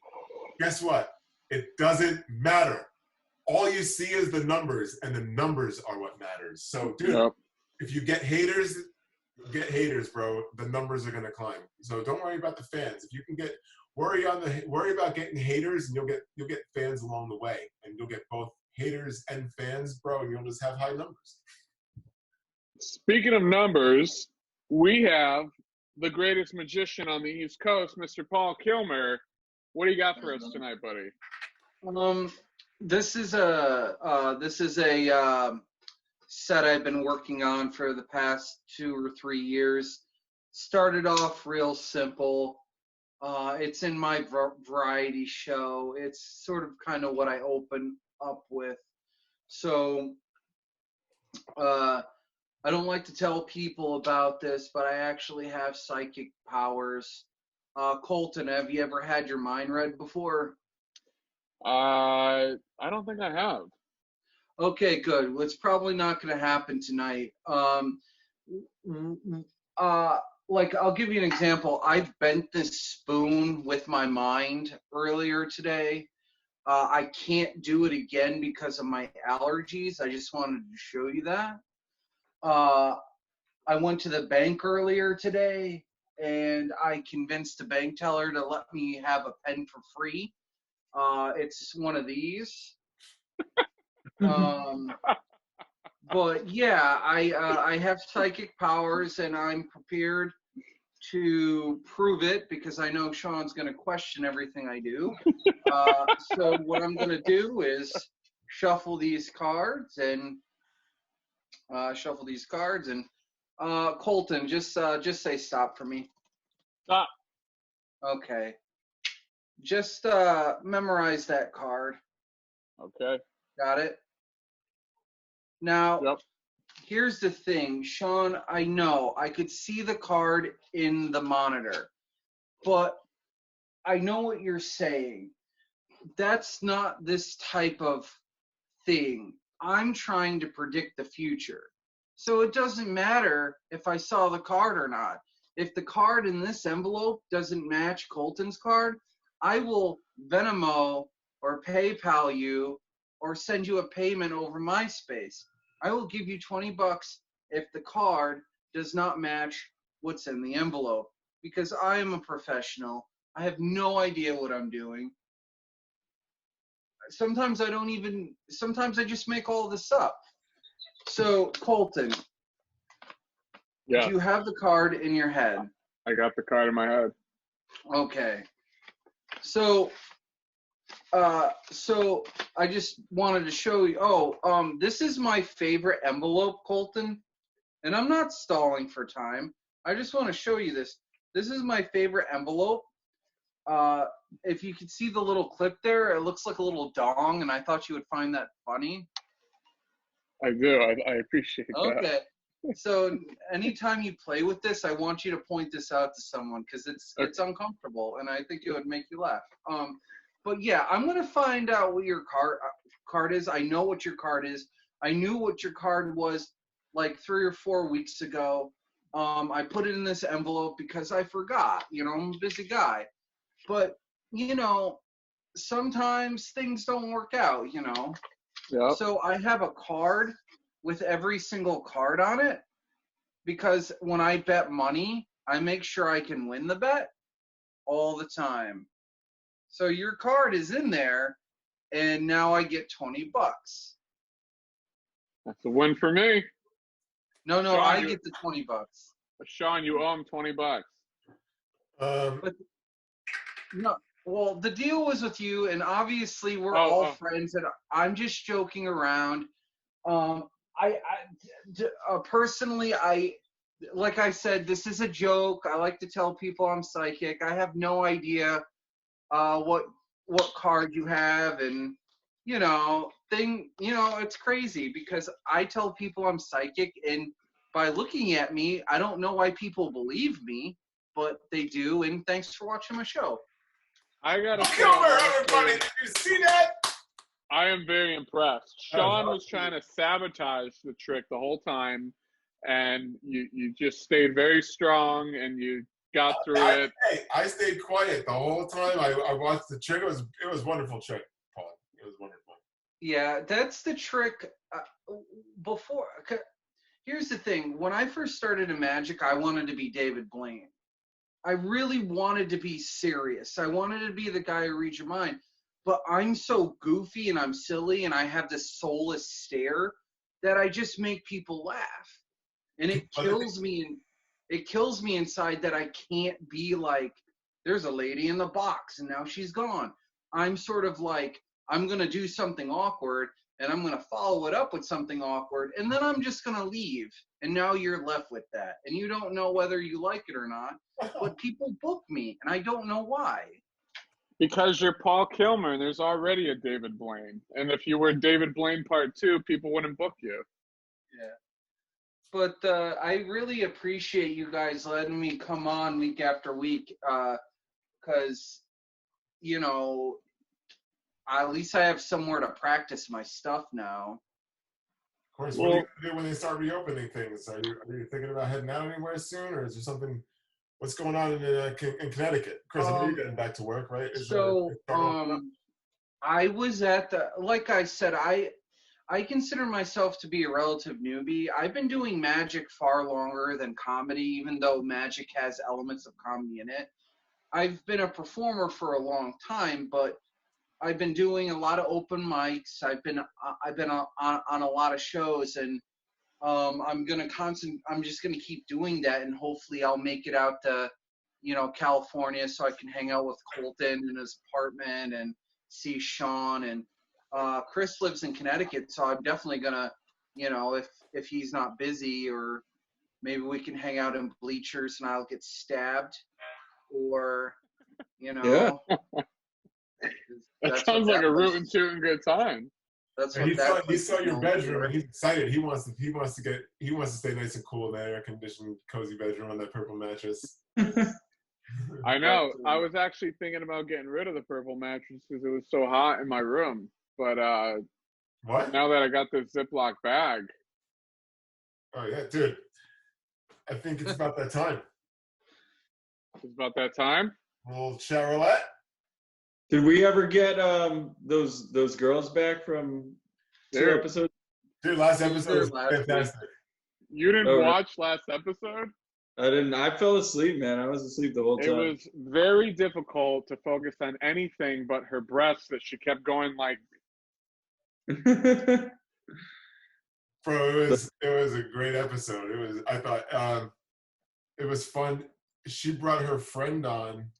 Guess what? It doesn't matter. All you see is the numbers, and the numbers are what matters. So, dude, if you get haters, bro. The numbers are gonna climb. So don't worry about the fans. If you can worry about getting haters, and you'll get fans along the way, and you'll get both haters and fans, bro, and you'll just have high numbers. Speaking of numbers, we have the greatest magician on the East Coast, Mr. Paul Kilmer. What do you got for us tonight, buddy? This is a set I've been working on for the past 2 or 3 years. Started off real simple. It's in my variety show. It's sort of kind of what I open up with. So I don't like to tell people about this, but I actually have psychic powers. Colton, have you ever had your mind read before? I don't think I have. Okay, good. Well, it's probably not going to happen tonight. Like, I'll give you an example. I bent this spoon with my mind earlier today. I can't do it again because of my allergies. I just wanted to show you that. I went to the bank earlier today, and I convinced the bank teller to let me have a pen for free. It's one of these. But yeah, I have psychic powers, and I'm prepared to prove it because I know Sean's going to question everything I do. So what I'm going to do is shuffle these cards and Colton, just say stop for me. Stop. Okay. Just memorize that card. Okay. Got it? Now, Yep. Here's the thing, Sean, I know I could see the card in the monitor, but I know what you're saying. That's not this type of thing. I'm trying to predict the future. So it doesn't matter if I saw the card or not. If the card in this envelope doesn't match Colton's card, I will Venmo or PayPal you or send you a payment over MySpace. I will give you $20 if the card does not match what's in the envelope, because I am a professional. I have no idea what I'm doing. Sometimes I just make all this up. So, Colton, Yeah. do you have the card in your head? I got the card in my head. Okay. So I just wanted to show you. This is my favorite envelope, Colton, and I'm not stalling for time. I just want to show you this. This is my favorite envelope. If you could see the little clip there, it looks like a little dong, and I thought you would find that funny. I do. I appreciate that. Okay. So anytime you play with this, I want you to point this out to someone because it's uncomfortable, and I think it would make you laugh. But yeah, I'm gonna find out what your card is. I know what your card is. I knew what your card was like 3 or 4 weeks ago. I put it in this envelope because I forgot. I'm a busy guy. But sometimes things don't work out. Yeah. So I have a card with every single card on it because when I bet money, I make sure I can win the bet all the time. So your card is in there, and now I get $20. That's a win for me. No, Sean, I you- get the $20. Sean, you owe him $20. Um, No, well, the deal was with you, and obviously we're Oh, all oh. friends, and I'm just joking around. Personally, like I said, this is a joke. I like to tell people I'm psychic. I have no idea what card you have, and it's crazy because I tell people I'm psychic, and by looking at me, I don't know why people believe me, but they do. And thanks for watching my show. I gotta say, Kilmer, honestly, everybody, did you see that? I am very impressed. Oh, Sean wow. was trying to sabotage the trick the whole time, and you just stayed very strong, and you got through it. I stayed quiet the whole time. I watched the trick. It was a wonderful trick, Paul. It was wonderful. Yeah, that's the trick. Here's the thing. When I first started in Magic, I wanted to be David Blaine. I really wanted to be serious. I wanted to be the guy who reads your mind. But I'm so goofy and I'm silly and I have this soulless stare that I just make people laugh. And it kills me. It kills me inside that I can't be like, there's a lady in the box and now she's gone. I'm sort of like, I'm going to do something awkward and I'm going to follow it up with something awkward and then I'm just going to leave. And now you're left with that. And you don't know whether you like it or not, but people book me and I don't know why. Because you're Paul Kilmer, and there's already a David Blaine. And if you were David Blaine Part 2, people wouldn't book you. Yeah. But I really appreciate you guys letting me come on week after week because, at least I have somewhere to practice my stuff now. Of course, what are you going to do when they start reopening things? Are you thinking about heading out anywhere soon, or is there something? What's going on in Connecticut? Of course, I know you're getting back to work, right? I was at like I said, I consider myself to be a relative newbie. I've been doing Magic far longer than comedy, even though Magic has elements of comedy in it. I've been a performer for a long time, but I've been doing a lot of open mics. I've been on a lot of shows, and I'm just gonna keep doing that, and hopefully I'll make it out to, California, so I can hang out with Colton in his apartment and see Sean. And Chris lives in Connecticut, so I'm definitely gonna, if he's not busy, or maybe we can hang out in bleachers and I'll get stabbed, or Yeah. That sounds like a rootin' tootin' good time. That's And what he saw your bedroom and he's excited. He wants to stay nice and cool in that air conditioned, cozy bedroom on that purple mattress. I know. I was actually thinking about getting rid of the purple mattress because it was so hot in my room. But what? Now that I got this Ziploc bag. Oh yeah, dude. I think it's about that time. It's about that time. Well, Charlotte. Did we ever get those girls back from 2 episodes? Dude, last episode was fantastic. You didn't watch last episode? I didn't. I fell asleep, man. I was asleep the whole time. It was very difficult to focus on anything but her breasts that she kept going like. Bro, it was a great episode. I thought it was fun. She brought her friend on.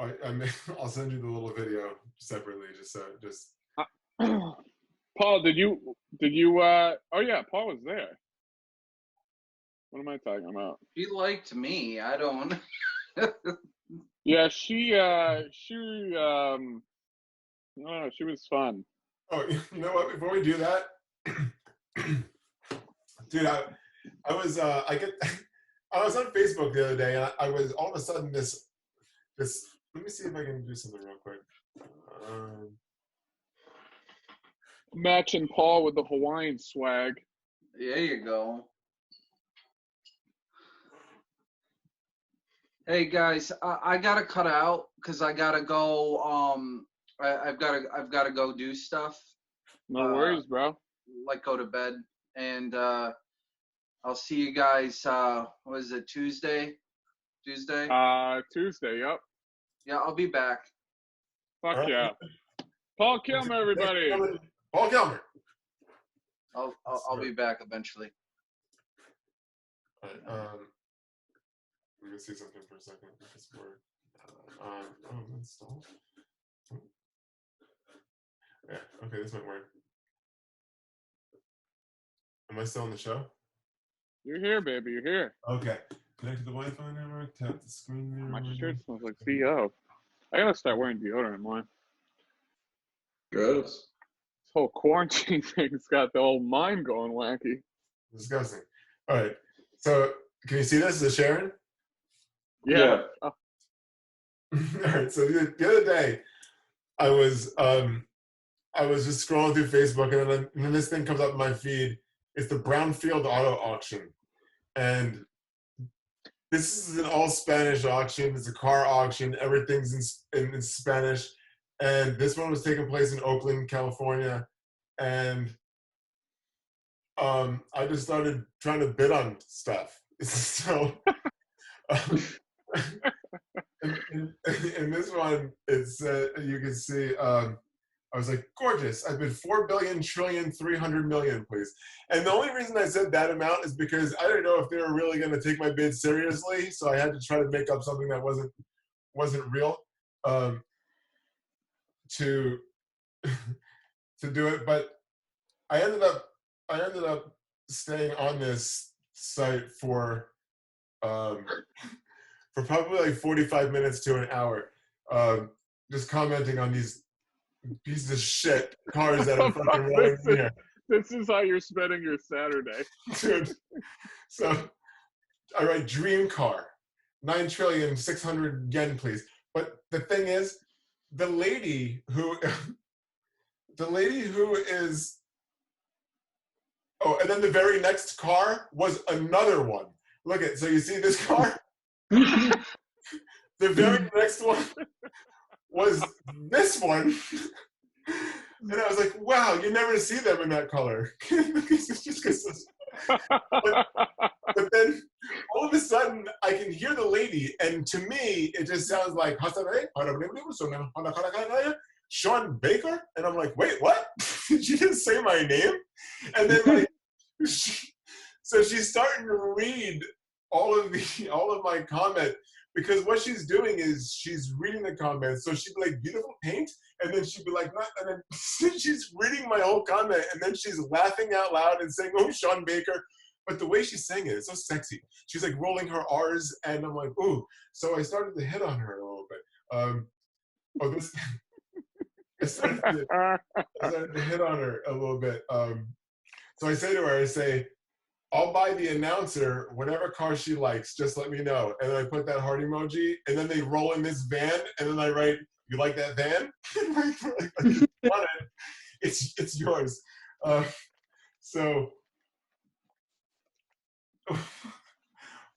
I'll send you the little video separately, just. Paul, did you? Oh yeah, Paul was there. What am I talking about? She liked me. I don't. Yeah, she was fun. Oh, you know what? Before we do that, dude, I was on Facebook the other day, and I was all of a sudden this. Let me see if I can do something real quick. Matching Paul with the Hawaiian swag. There you go. Hey guys, I gotta cut out because I gotta go. I've gotta go do stuff. No worries, bro. Like go to bed, and I'll see you guys. What is it? Tuesday. Tuesday. Yep. Yeah, I'll be back. Fuck All right. yeah. Paul Kilmer, everybody. Paul Kilmer. I'll be back eventually. All right, let me see something for a second. Discord. That's stalled. Yeah. Okay, this might work. Am I still on the show? You're here, baby. You're here. Okay. Connect to the Wi-Fi network. Tap the screen mirror. My shirt smells like CO. I gotta start wearing deodorant more. Gross. This whole quarantine thing's got the whole mind going wacky. Disgusting. All right. So, can you see this? Is it Sharon? Yeah. All right. So the other day, I was just scrolling through Facebook, and then this thing comes up in my feed. It's the Brownfield Auto Auction, and this is an all Spanish auction. It's a car auction. Everything's in Spanish, and this one was taking place in Oakland, California, and I just started trying to bid on stuff. So. In this one, it's you can see. I was like, gorgeous. I bid 4,000,000,000,300,000,000, please. And the only reason I said that amount is because I didn't know if they were really going to take my bid seriously. So I had to try to make up something that wasn't real to do it. But I ended up staying on this site for probably like 45 minutes to an hour, just commenting on these pieces of shit cars that are fucking rolling in here. This is how you're spending your Saturday. Dude. So I write dream car, 9,600,000,000 yen, please. But the thing is, the lady who is, and then the very next car was another one. Look at, so you see this car? The very next one was this one. And I was like, wow, you never see them in that color. It's just but then all of a sudden I can hear the lady, and to me it just sounds like Sean Baker, and I'm like, wait, what? Did you just say my name? And then like so she's starting to read all of my comment, because what she's doing is she's reading the comments. So she'd be like, beautiful paint, and then she'd be like, not, and then she's reading my whole comment, and then she's laughing out loud and saying, oh, Sean Baker. But the way she's saying it, it's so sexy. She's like rolling her R's, and I'm like, ooh. So I started to hit on her a little bit. I started to hit on her a little bit. So I say to her, I say, I'll buy the announcer whatever car she likes, just let me know. And then I put that heart emoji, and then they roll in this van, and then I write, you like that van? It's yours. So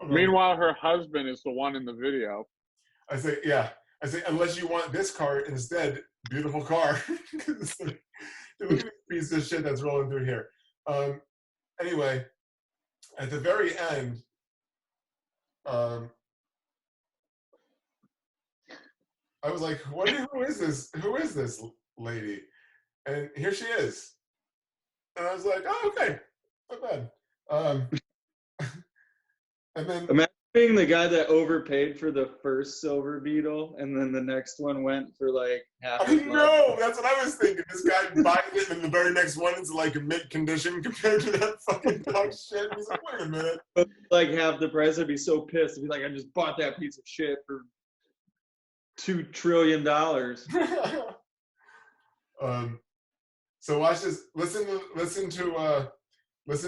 meanwhile, her husband is the one in the video. I say, yeah. I say, unless you want this car instead, beautiful car. Look at this piece of shit that's rolling through here. Anyway, at the very end, I was like, who is this? Who is this lady? And here she is. And I was like, oh, okay, not bad. And then Imagine being the guy that overpaid for the first Silver Beetle, and then the next one went for like half. I know, that's what I was thinking. This guy buys it, and the very next one is like mint condition compared to that fucking dog shit. He's like, wait a minute. Like half the price, I'd be so pissed. I'd be like, I just bought that piece of shit for $2 trillion. So watch this. Listen to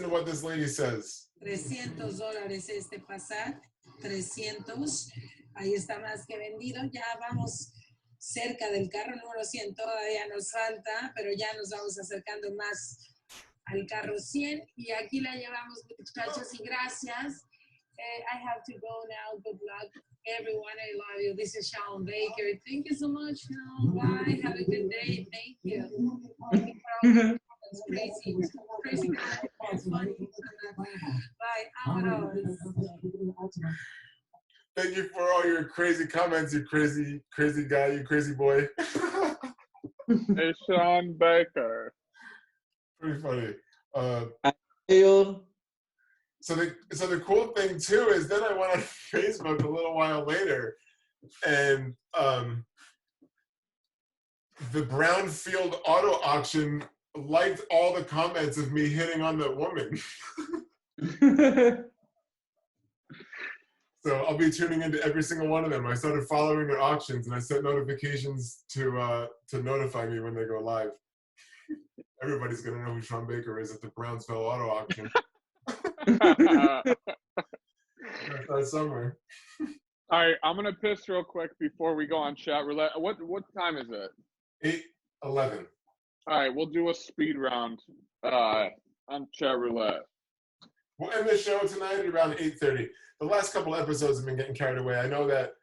what this lady says. $300 este Passat, 300. Ahí está más que vendido. Ya vamos cerca del carro número 100. Todavía nos falta, pero ya nos vamos acercando más al carro 100. Y aquí la llevamos, muchachos, y gracias. I have to go now. Good luck, everyone. I love you. This is Sean Baker. Thank you so much. Bye. Have a good day. Thank you. It's crazy. Crazy. It's funny. Bye. Vámonos. Thank you for all your crazy comments, you crazy guy, you crazy boy. Hey, Sean Baker. Pretty funny. Hailed. So the cool thing too is then I went on Facebook a little while later, and the Brownfield Auto Auction liked all the comments of me hitting on the woman. So I'll be tuning into every single one of them. I started following their auctions, and I set notifications to notify me when they go live. Everybody's gonna know who Sean Baker is at the Brownsville Auto Auction. Start somewhere. All right, I'm gonna piss real quick before we go on chat roulette. What time is it? 8:11. All right, we'll do a speed round on chat roulette. We'll end the show tonight around 8:30. The last couple episodes have been getting carried away. I know that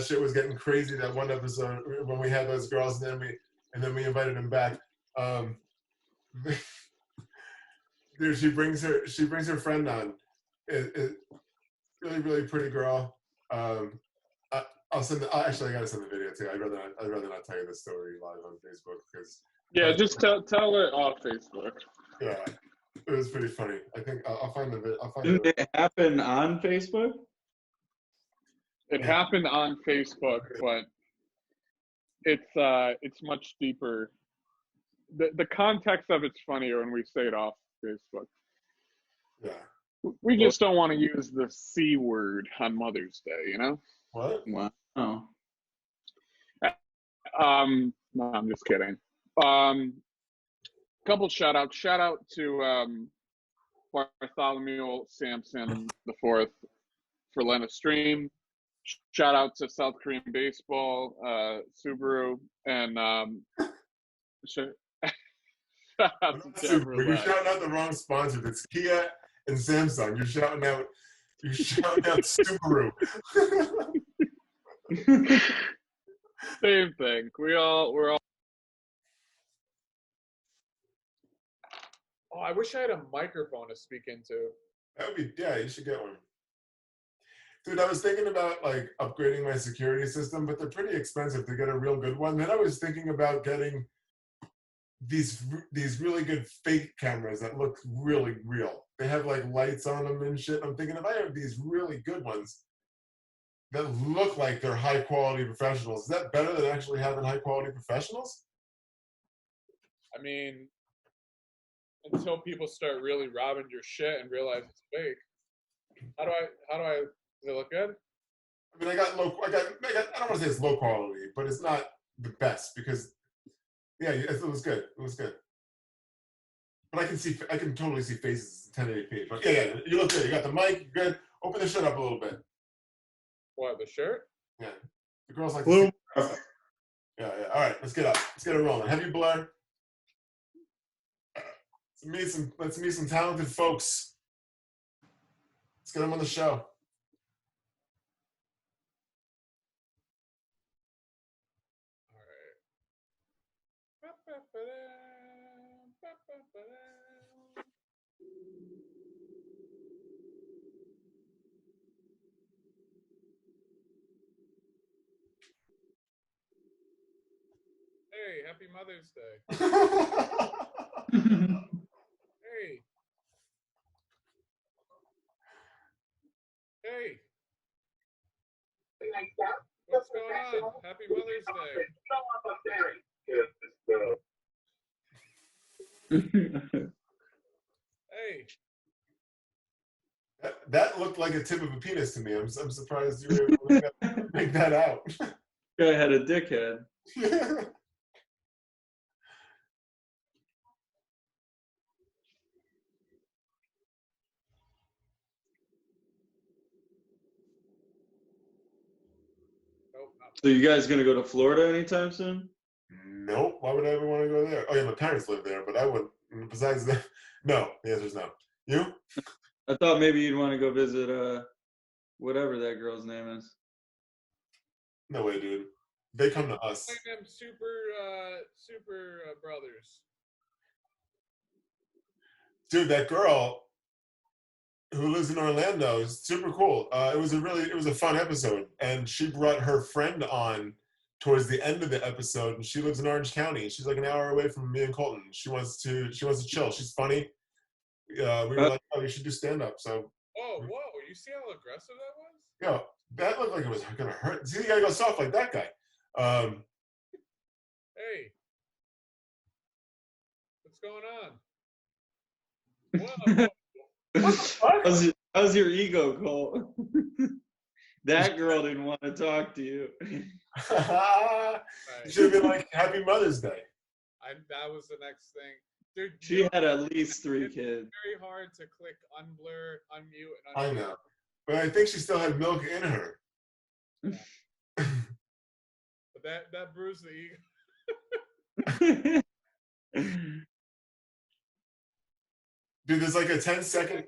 shit was getting crazy. That one episode when we had those girls, and then we invited them back. Dude, she brings her friend on. Really, really pretty girl. Actually, I gotta send the video too. I'd rather not tell you the story live on Facebook because. Yeah, just tell it off Facebook. Yeah, it was pretty funny. I think I'll find the video. Didn't it happen on Facebook? It happened on Facebook, but it's much deeper. The context of it's funnier when we say it off Facebook. Yeah. We just don't want to use the C word on Mother's Day, you know? What? Wow. No, I'm just kidding. Couple shout outs. Shout out to Bartholomew Sampson IV for letting us stream. Shout out to South Korean baseball, Subaru, and shout out to Subaru. You're shouting out the wrong sponsor. It's Kia and Samsung. You're shouting out Subaru. Same thing. We're all. Oh, I wish I had a microphone to speak into. That would be, yeah, you should get one. Dude, I was thinking about like upgrading my security system, but they're pretty expensive to get a real good one. Then I was thinking about getting these really good fake cameras that look really real. They have like lights on them and shit. I'm thinking if I have these really good ones that look like they're high quality professionals, is that better than actually having high quality professionals? I mean, until people start really robbing your shit and realize it's fake. How do I does it look good? I mean, I don't want to say it's low quality, but it's not the best because, yeah, it was good. It was good. But I can totally see faces in 1080p. But yeah, you look good. You got the mic, you're good. Open the shit up a little bit. What, the shirt? Yeah. The girls like to see. Yeah. All right, let's get up. Let's get it rolling. Heavy blur. Let's meet some talented folks. Let's get them on the show. Hey, happy Mother's Day. Hey. Hey. What's going on? Happy Mother's Day. Hey. That looked like a tip of a penis to me. I'm surprised you were able to make that out. Guy had a dickhead. So you guys gonna go to Florida anytime soon? Nope. Why would I ever want to go there? Oh yeah, my parents live there, but I wouldn't. Besides that, no. The answer's no. You? I thought maybe you'd want to go visit whatever that girl's name is. No way, dude. They come to us. Like them super brothers. Dude, that girl, who lives in Orlando. It's super cool. It was a fun episode, and she brought her friend on towards the end of the episode, and she lives in Orange County. She's like an hour away from me and Colton. She wants to chill. She's funny. We were like, oh, you should do stand up. So. Whoa! You see how aggressive that was? Yeah, that looked like it was gonna hurt. See, you gotta go soft like that guy. Hey, what's going on? Whoa! How's your ego, Cole? That girl didn't want to talk to you. You should have been like, Happy Mother's Day. That was the next thing. Dude, she had at least 3 kids. It's very hard to click unblur, unmute, and I know. But I think she still had milk in her. Yeah. But that bruised the ego. Dude, there's like a 10-second.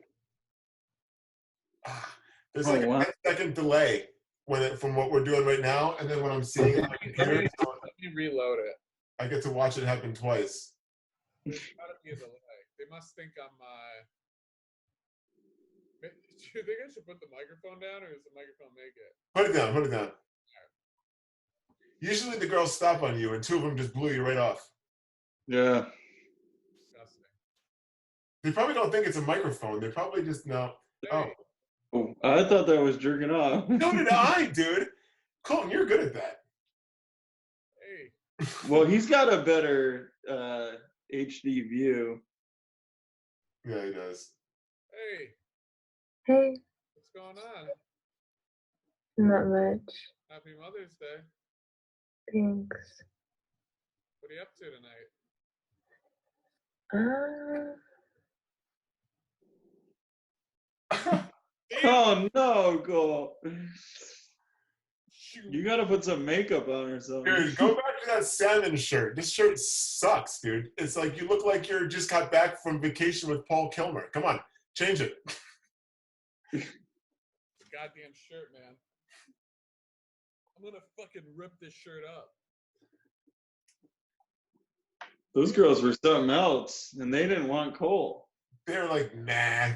There's like a 10-second delay from what we're doing right now, and then when I'm seeing it on my computer, let me reload it. I get to watch it happen twice. There's gotta be a delay. They must think I'm. Do you think I should put the microphone down, or does the microphone make it? Put it down. Put it down. Usually the girls stop on you, and 2 of them just blew you right off. Yeah. Disgusting. They probably don't think it's a microphone. They probably just know. Hey. Oh, I thought that was jerking off. So did I, dude. Colton, you're good at that. Hey. Well, he's got a better HD view. Yeah, he does. Hey. Hey, What's going on? not much. Happy Mother's Day. Thanks. What are you up to tonight? Oh no, Cole. You gotta put some makeup on or something. Dude, go back to that salmon shirt. This shirt sucks, dude. It's like you look like you just got back from vacation with Paul Kilmer. Come on, change it. Goddamn shirt, man. I'm gonna fucking rip this shirt up. Those girls were something else, and they didn't want Cole. They were like, nah,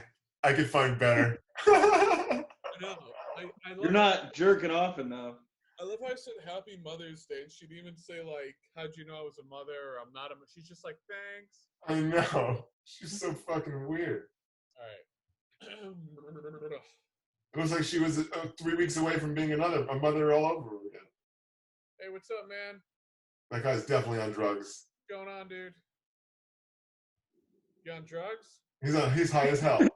I could find better. I know. You're not jerking off enough. I love how I said Happy Mother's Day, and she'd even say like, "How'd you know I was a mother?" Or "I'm not a." She's just like, "Thanks." I know. She's so fucking weird. All right. It looks like she was 3 weeks away from being a mother all over again. Hey, what's up, man? That guy's definitely on drugs. What's going on, dude? You on drugs? He's high as hell.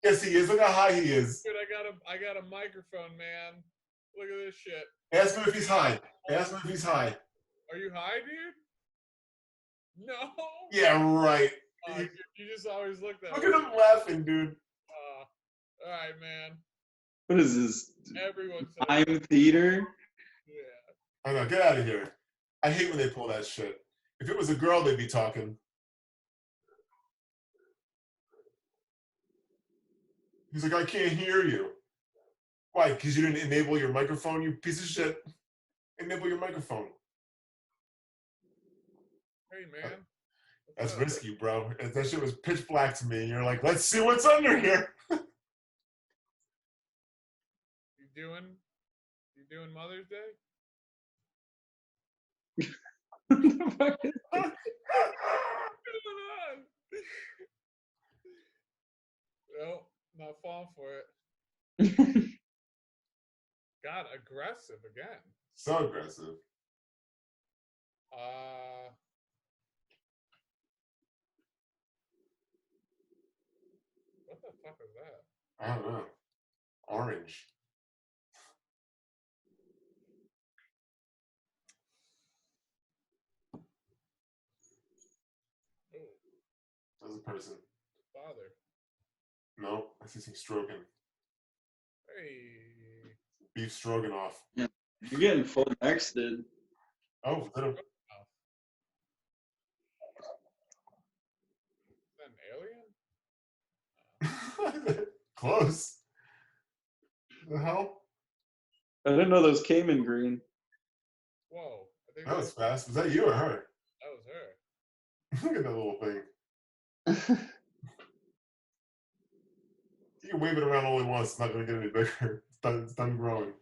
Yes, he is. Look how high he is. Dude, I got a microphone, man. Look at this shit. Ask him if he's high. Ask him if he's high. Are you high, dude? No. Yeah, right. You just always look that Look way. at him laughing, dude. All right, man. What is this? Everyone's Mime theater? Yeah. I know. Get out of here. I hate when they pull that shit. If it was a girl, they'd be talking. He's like, I can't hear you. Why? Because you didn't enable your microphone, you piece of shit. Enable your microphone. Hey, man. That's risky, bro. If that shit was pitch black to me, and you're like, let's see what's under here. You doing Mother's Day? What the fuck is What's going on? No, not falling for it. God, aggressive again. So aggressive. What the fuck is that? I don't know. Orange. Oh, That's a person. father. No, I see some stroking. Hey. Beef stroganoff. You're getting full nexted. Oh, is that Is that an alien? close? The hell? I didn't know those came in green. Whoa. I think That was fast. Was that you or her? that was her. Look at that little thing. You can wave it around all he wants. It's not going to get any bigger. It's done growing.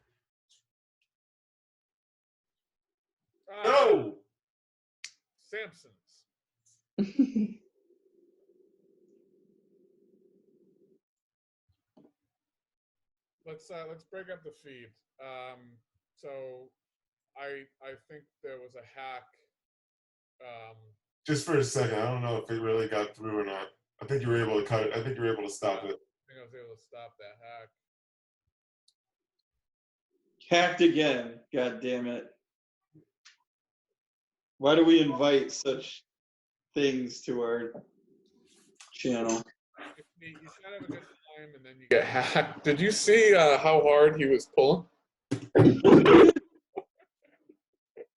No! Samsons. Let's break up the feed. So I think there was a hack. Just for a second, I don't know if it really got through or not. I think you were able to cut it. I think you were able to stop it. I think I was able to stop that hack. Hacked again. God damn it. Why do we invite such things to our channel? You should have a good time, and then you get hacked. Did you see how hard he was pulling?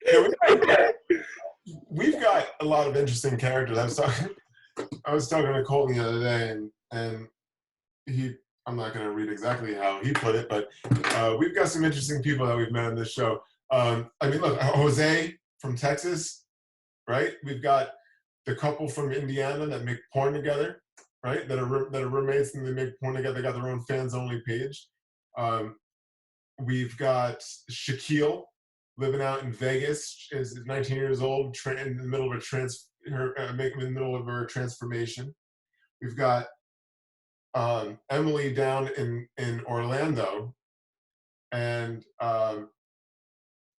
Yeah, we've got a lot of interesting characters. I was talking to Colton the other day, and I'm not going to read exactly how he put it, but we've got some interesting people that we've met on this show. I mean, look, Jose from Texas, right? We've got the couple from Indiana that make porn together, right? That are roommates and they make porn together. They got their own fans only page. We've got Shaquille living out in Vegas. Is 19 years old, in the middle of her transformation. We've got Emily down in Orlando, and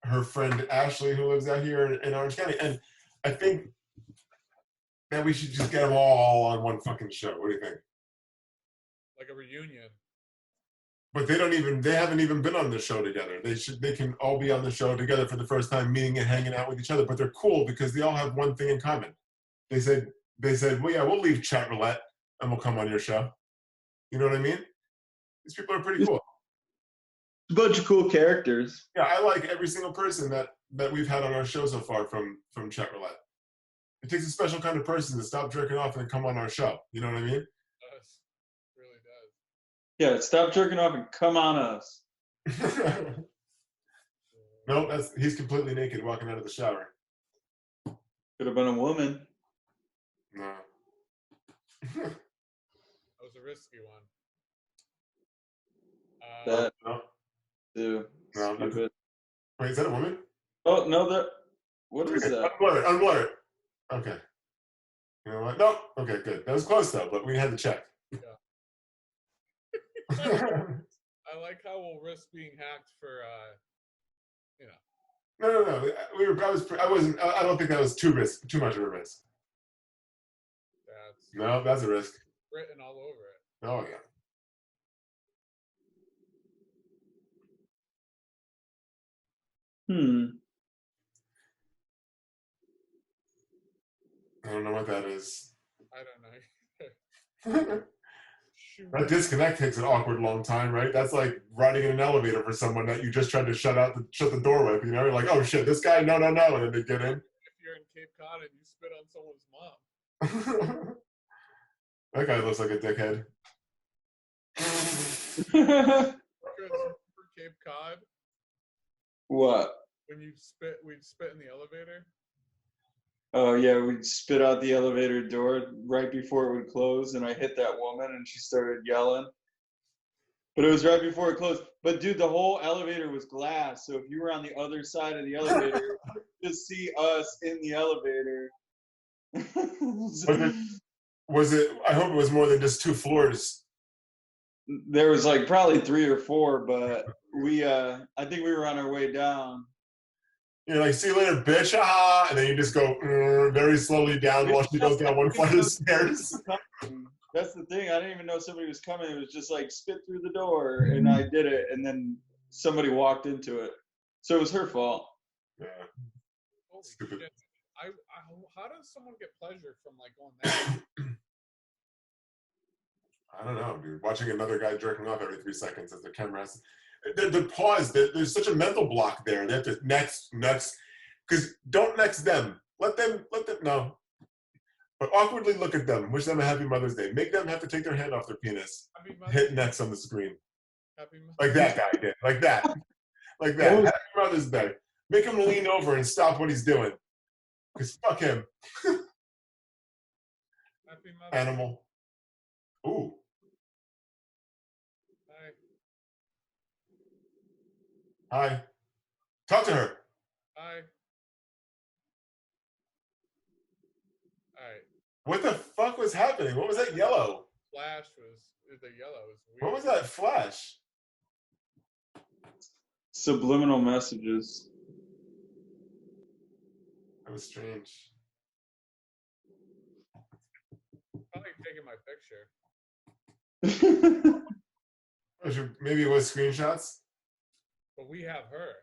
her friend Ashley, who lives out here in Orange County. And I think that we should just get them all on one fucking show. What do you think? Like a reunion. But they haven't even been on the show together. They can all be on the show together for the first time, meeting and hanging out with each other. But they're cool because they all have one thing in common. They said, well, yeah, we'll leave Chat Roulette and we'll come on your show. You know what I mean? These people are pretty cool. A bunch of cool characters. Yeah, I like every single person that we've had on our show so far from Chat Roulette. It takes a special kind of person to stop jerking off and come on our show. You know what I mean? It really does. Yeah, stop jerking off and come on us. No, he's completely naked walking out of the shower. Could have been a woman. No. That was a risky one. That No. too. No, Stupid. Wait, is that a woman? Oh no, what is that? Unblur it. Okay. You know what? No. Okay, good. That was close though, but we had to check. Yeah. I like how we'll risk being hacked for, No. I don't think that was too much of a risk. That's a risk. Written all over it. Oh yeah. I don't know what that is. I don't know. That disconnect takes an awkward long time, right? That's like riding in an elevator for someone that you just tried to shut the door with. You know, you're like, oh shit, this guy, no, and then they get in. If you're in Cape Cod and you spit on someone's mom. That guy looks like a dickhead. For Cape Cod. What? When we'd spit in the elevator. Oh yeah, we'd spit out the elevator door right before it would close, and I hit that woman, and she started yelling. But it was right before it closed. But dude, the whole elevator was glass, so if you were on the other side of the elevator, you could just see us in the elevator. Was it? I hope it was more than just 2 floors. There was like probably 3 or 4, but I think we were on our way down. You're like, see you later, bitch, ah, and then you just go very slowly down while she goes down one flight of stairs. That's the thing. I didn't even know somebody was coming. It was just like spit through the door, and I did it, and then somebody walked into it. So it was her fault. Yeah. Holy stupid. Shit. How does someone get pleasure from like going that? I don't know, dude. Watching another guy jerking off every 3 seconds as the camera has. The pause. There's such a mental block there. They have to next, because don't next them. Let them no. But awkwardly look at them. Wish them a happy Mother's Day. Make them have to take their hand off their penis. Hit next on the screen. Like that guy did. Like that. Like that. Happy Mother's Day. Make him lean over and stop what he's doing. Because fuck him. Animal. Ooh. Hi. Talk to her. Hi. All right. What the fuck was happening? What was that yellow? Flash was the yellow. It was weird. What was that flash? Subliminal messages. That was strange. Probably taking my picture. Maybe it was screenshots? But we have her.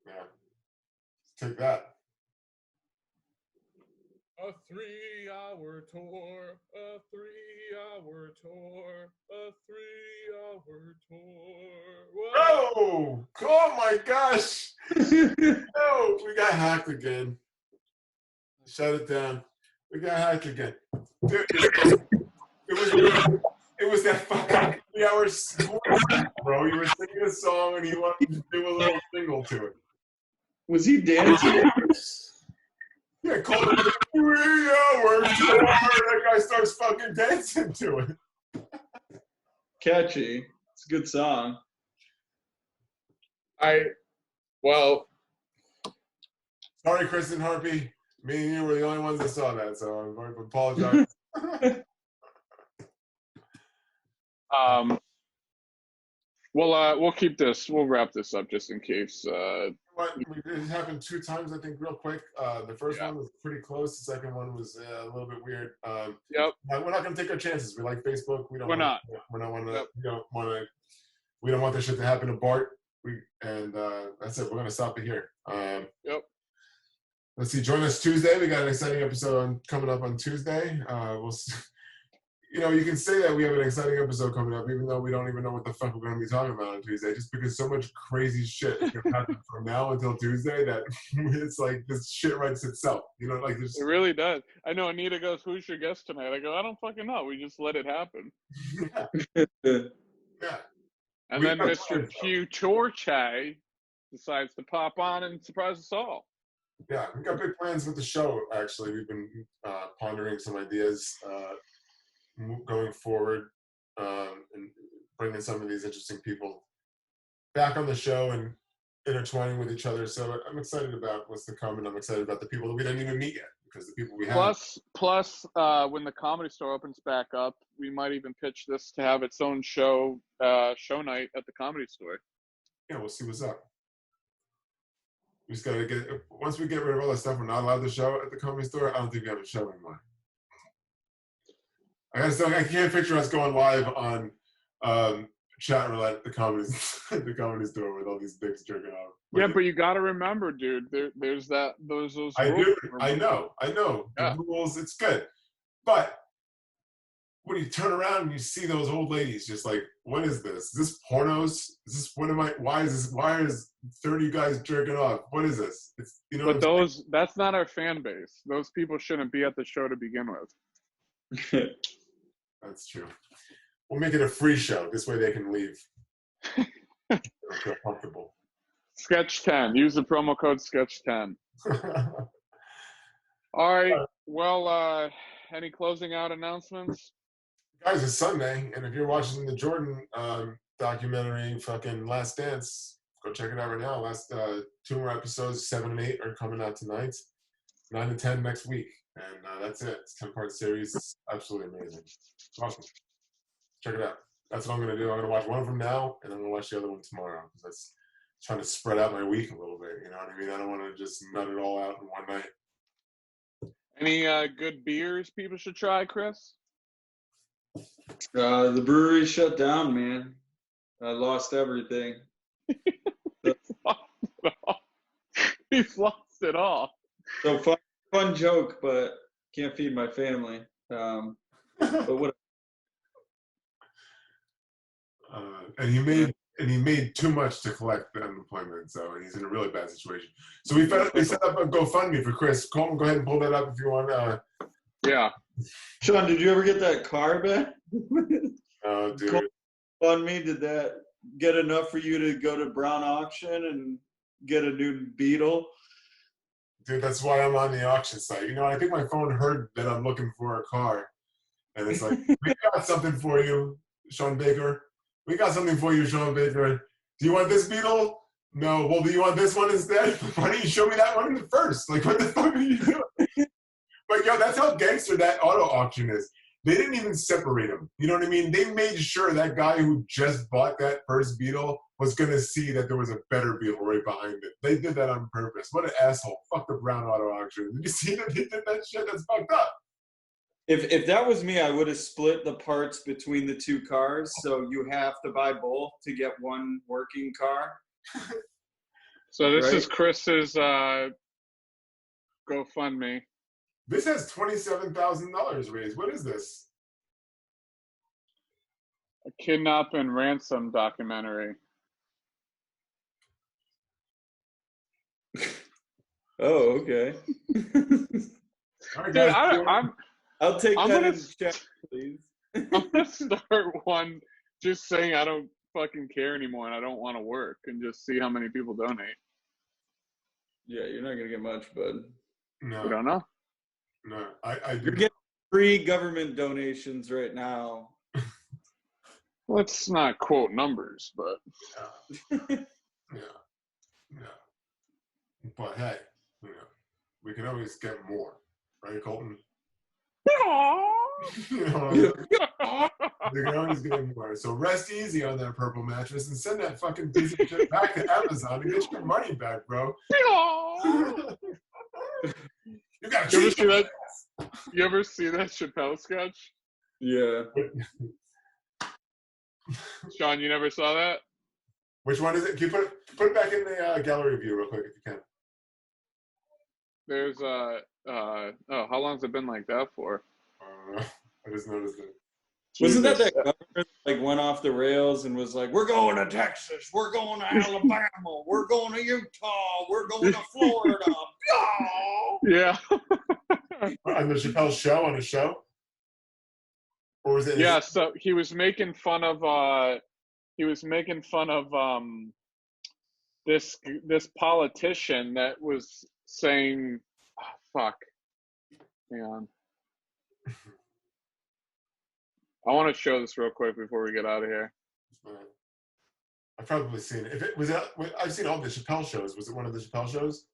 Yeah. Take that. A 3-hour tour. A 3-hour tour. A 3-hour tour. Whoa. Oh! Oh my gosh! No, we got hacked again. Shut it down. We got hacked again. Dude, it was that fucking 3-hour score, bro. You were singing a song and you wanted to do a little single to it. Was he dancing? Yeah, call it a 3-hour tour. That guy starts fucking dancing to it. Catchy. It's a good song. Well, sorry, Kristen Harpy. Me and you were the only ones that saw that, so I'm going to apologize. We'll keep this. We'll wrap this up just in case. It happened 2 times, I think, real quick. The first one was pretty close. The second one was a little bit weird. Yep. We're not going to take our chances. We like Facebook. We don't want to. We don't want this shit to happen to Bart. That's it. We're going to stop it here. Yep. Let's see. Join us Tuesday. We got an exciting episode coming up on Tuesday. You can say that we have an exciting episode coming up, even though we don't even know what the fuck we're going to be talking about on Tuesday, just because so much crazy shit is going to happen from now until Tuesday that it's like this shit writes itself. It really does. I know Anita goes, "Who's your guest tonight?" I go, "I don't fucking know. We just let it happen." Yeah. And then Mr. Q Chorchai decides to pop on and surprise us all. Yeah, we got big plans with the show, actually. We've been pondering some ideas going forward and bringing some of these interesting people back on the show and intertwining with each other. So I'm excited about what's to come, and I'm excited about the people that we didn't even meet yet, because the people we have. Plus, when the Comedy Store opens back up, we might even pitch this to have its own show night at the Comedy Store. Yeah, we'll see what's up. We just gotta once we get rid of all that stuff we're not allowed to show at the Comedy Store, I don't think we have a show anymore. I can't picture us going live on chat roulette at the comedy store with all these dicks jerking off. Yeah, but you got to remember, dude. There's those rules. I know. Yeah. The rules, it's good, but when you turn around and you see those old ladies, just like, what is this? Is this pornos? Is this why is 30 guys jerking off? What is this? But that's not our fan base. Those people shouldn't be at the show to begin with. That's true. We'll make it a free show. This way they can leave. They'll feel comfortable. Sketch 10. Use the promo code Sketch 10. All right. Well, any closing out announcements? Guys, it's Sunday, and if you're watching the Jordan documentary, fucking Last Dance, go check it out right now. Last 2 more episodes, 7 and 8, are coming out tonight. 9 and 10 next week. And that's it. It's a 10-part series. It's absolutely amazing. It's awesome. Check it out. That's what I'm going to do. I'm going to watch one of them now, and I'm going to watch the other one tomorrow. Because that's trying to spread out my week a little bit. You know what I mean? I don't want to just nut it all out in one night. Any good beers people should try, Chris? The brewery shut down, man. I lost everything. He's lost it all. So fun joke, but can't feed my family. But what? And he made too much to collect the unemployment, so he's in a really bad situation. So we set up a GoFundMe for Chris. Colton, go ahead and pull that up if you want. Yeah. Sean, did you ever get that car back? Oh, dude. GoFundMe, did that get enough for you to go to Brown Auction and get a new Beetle? Dude, that's why I'm on the auction site. I think my phone heard that I'm looking for a car. And it's like, we got something for you, Sean Baker. We got something for you, Sean Baker. Do you want this Beetle? No. Well, do you want this one instead? Why don't you show me that one in the first? Like, what the fuck are you doing? But yo, that's how gangster that auto auction is. They didn't even separate them. You know what I mean? They made sure that guy who just bought that first Beetle was going to see that there was a better Beetle right behind it. They did that on purpose. What an asshole. Fuck the brown auto auction. Did you see that they did that shit? That's fucked up. If that was me, I would have split the parts between the two cars. So you have to buy both to get one working car. So this Right. is Chris's GoFundMe. This has $27,000 raised. What is this? A kidnap and ransom documentary. Oh, okay. All right, Dude, guys. I'll take I'm that gonna- in check, please. I'm gonna start one just saying I don't fucking care anymore and I don't want to work and just see how many people donate. Yeah, you're not gonna get much, bud. We No, don't know. no. I do. You're getting free government donations right now. Let's not quote numbers, but Yeah. But hey, you know, we can always get more, right, Colton? You know, we can always get more. So rest easy on that purple mattress and send that fucking piece of shit back to Amazon and get your money back, bro. You got You ever cheat. see that? You ever see that Chappelle sketch? Yeah. Sean, you never saw that? Which one is it? Can you put it back in the gallery view real quick if you can? There's oh, how long's it been like that for? I just noticed it. Wasn't that Jesus. governor that, like, went off the rails and was like, we're going to Texas, we're going to Alabama, we're going to Utah, we're going to Florida. Yeah. On the Chappelle show, on his show? Or was it? Yeah, so he was making fun of this politician that was saying, oh, fuck. Hang on. I want to show this real quick before we get out of here. I've probably seen it. If it was, I've seen all the Chappelle shows. Was it one of the Chappelle shows?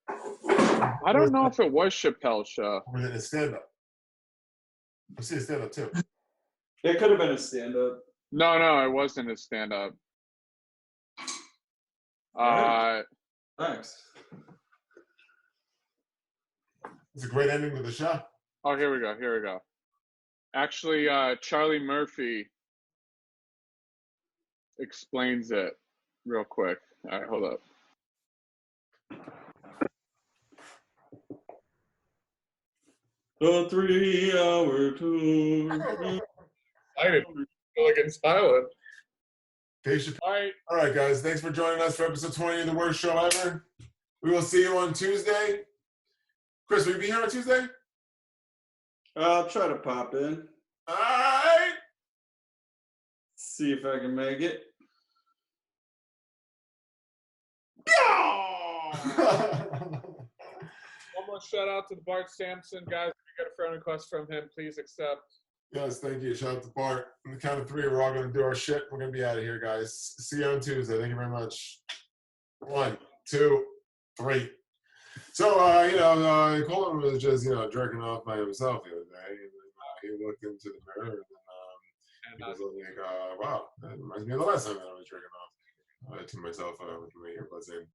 I don't know if it was Chappelle's show. Or was it a stand-up? I've seen a stand-up too. It could have been a stand-up. No, it wasn't his stand-up. Thanks. It's a great ending to the show. Oh, here we go. Actually, Charlie Murphy explains it real quick. All right, hold up. The 3-hour tour. I didn't feel like in silent. Dave Chappelle. All right. All right, guys. Thanks for joining us for episode 20 of The Worst Show Ever. We will see you on Tuesday. Chris, will you be here on Tuesday? I'll try to pop in. All right. See if I can make it. One more shout out to the Bart Sampson guys. If you get a friend request from him, please accept. Yes, thank you. Shout out to Bart. On the count of 3, we're all going to do our shit. We're going to be out of here, guys. See you on Tuesday. Thank you very much. 1, 2, 3. So, Colin was just, jerking off by himself the other day. And he looked into the mirror and he was like, wow, that reminds me of the last time that I was jerking off to myself with my earbuds in.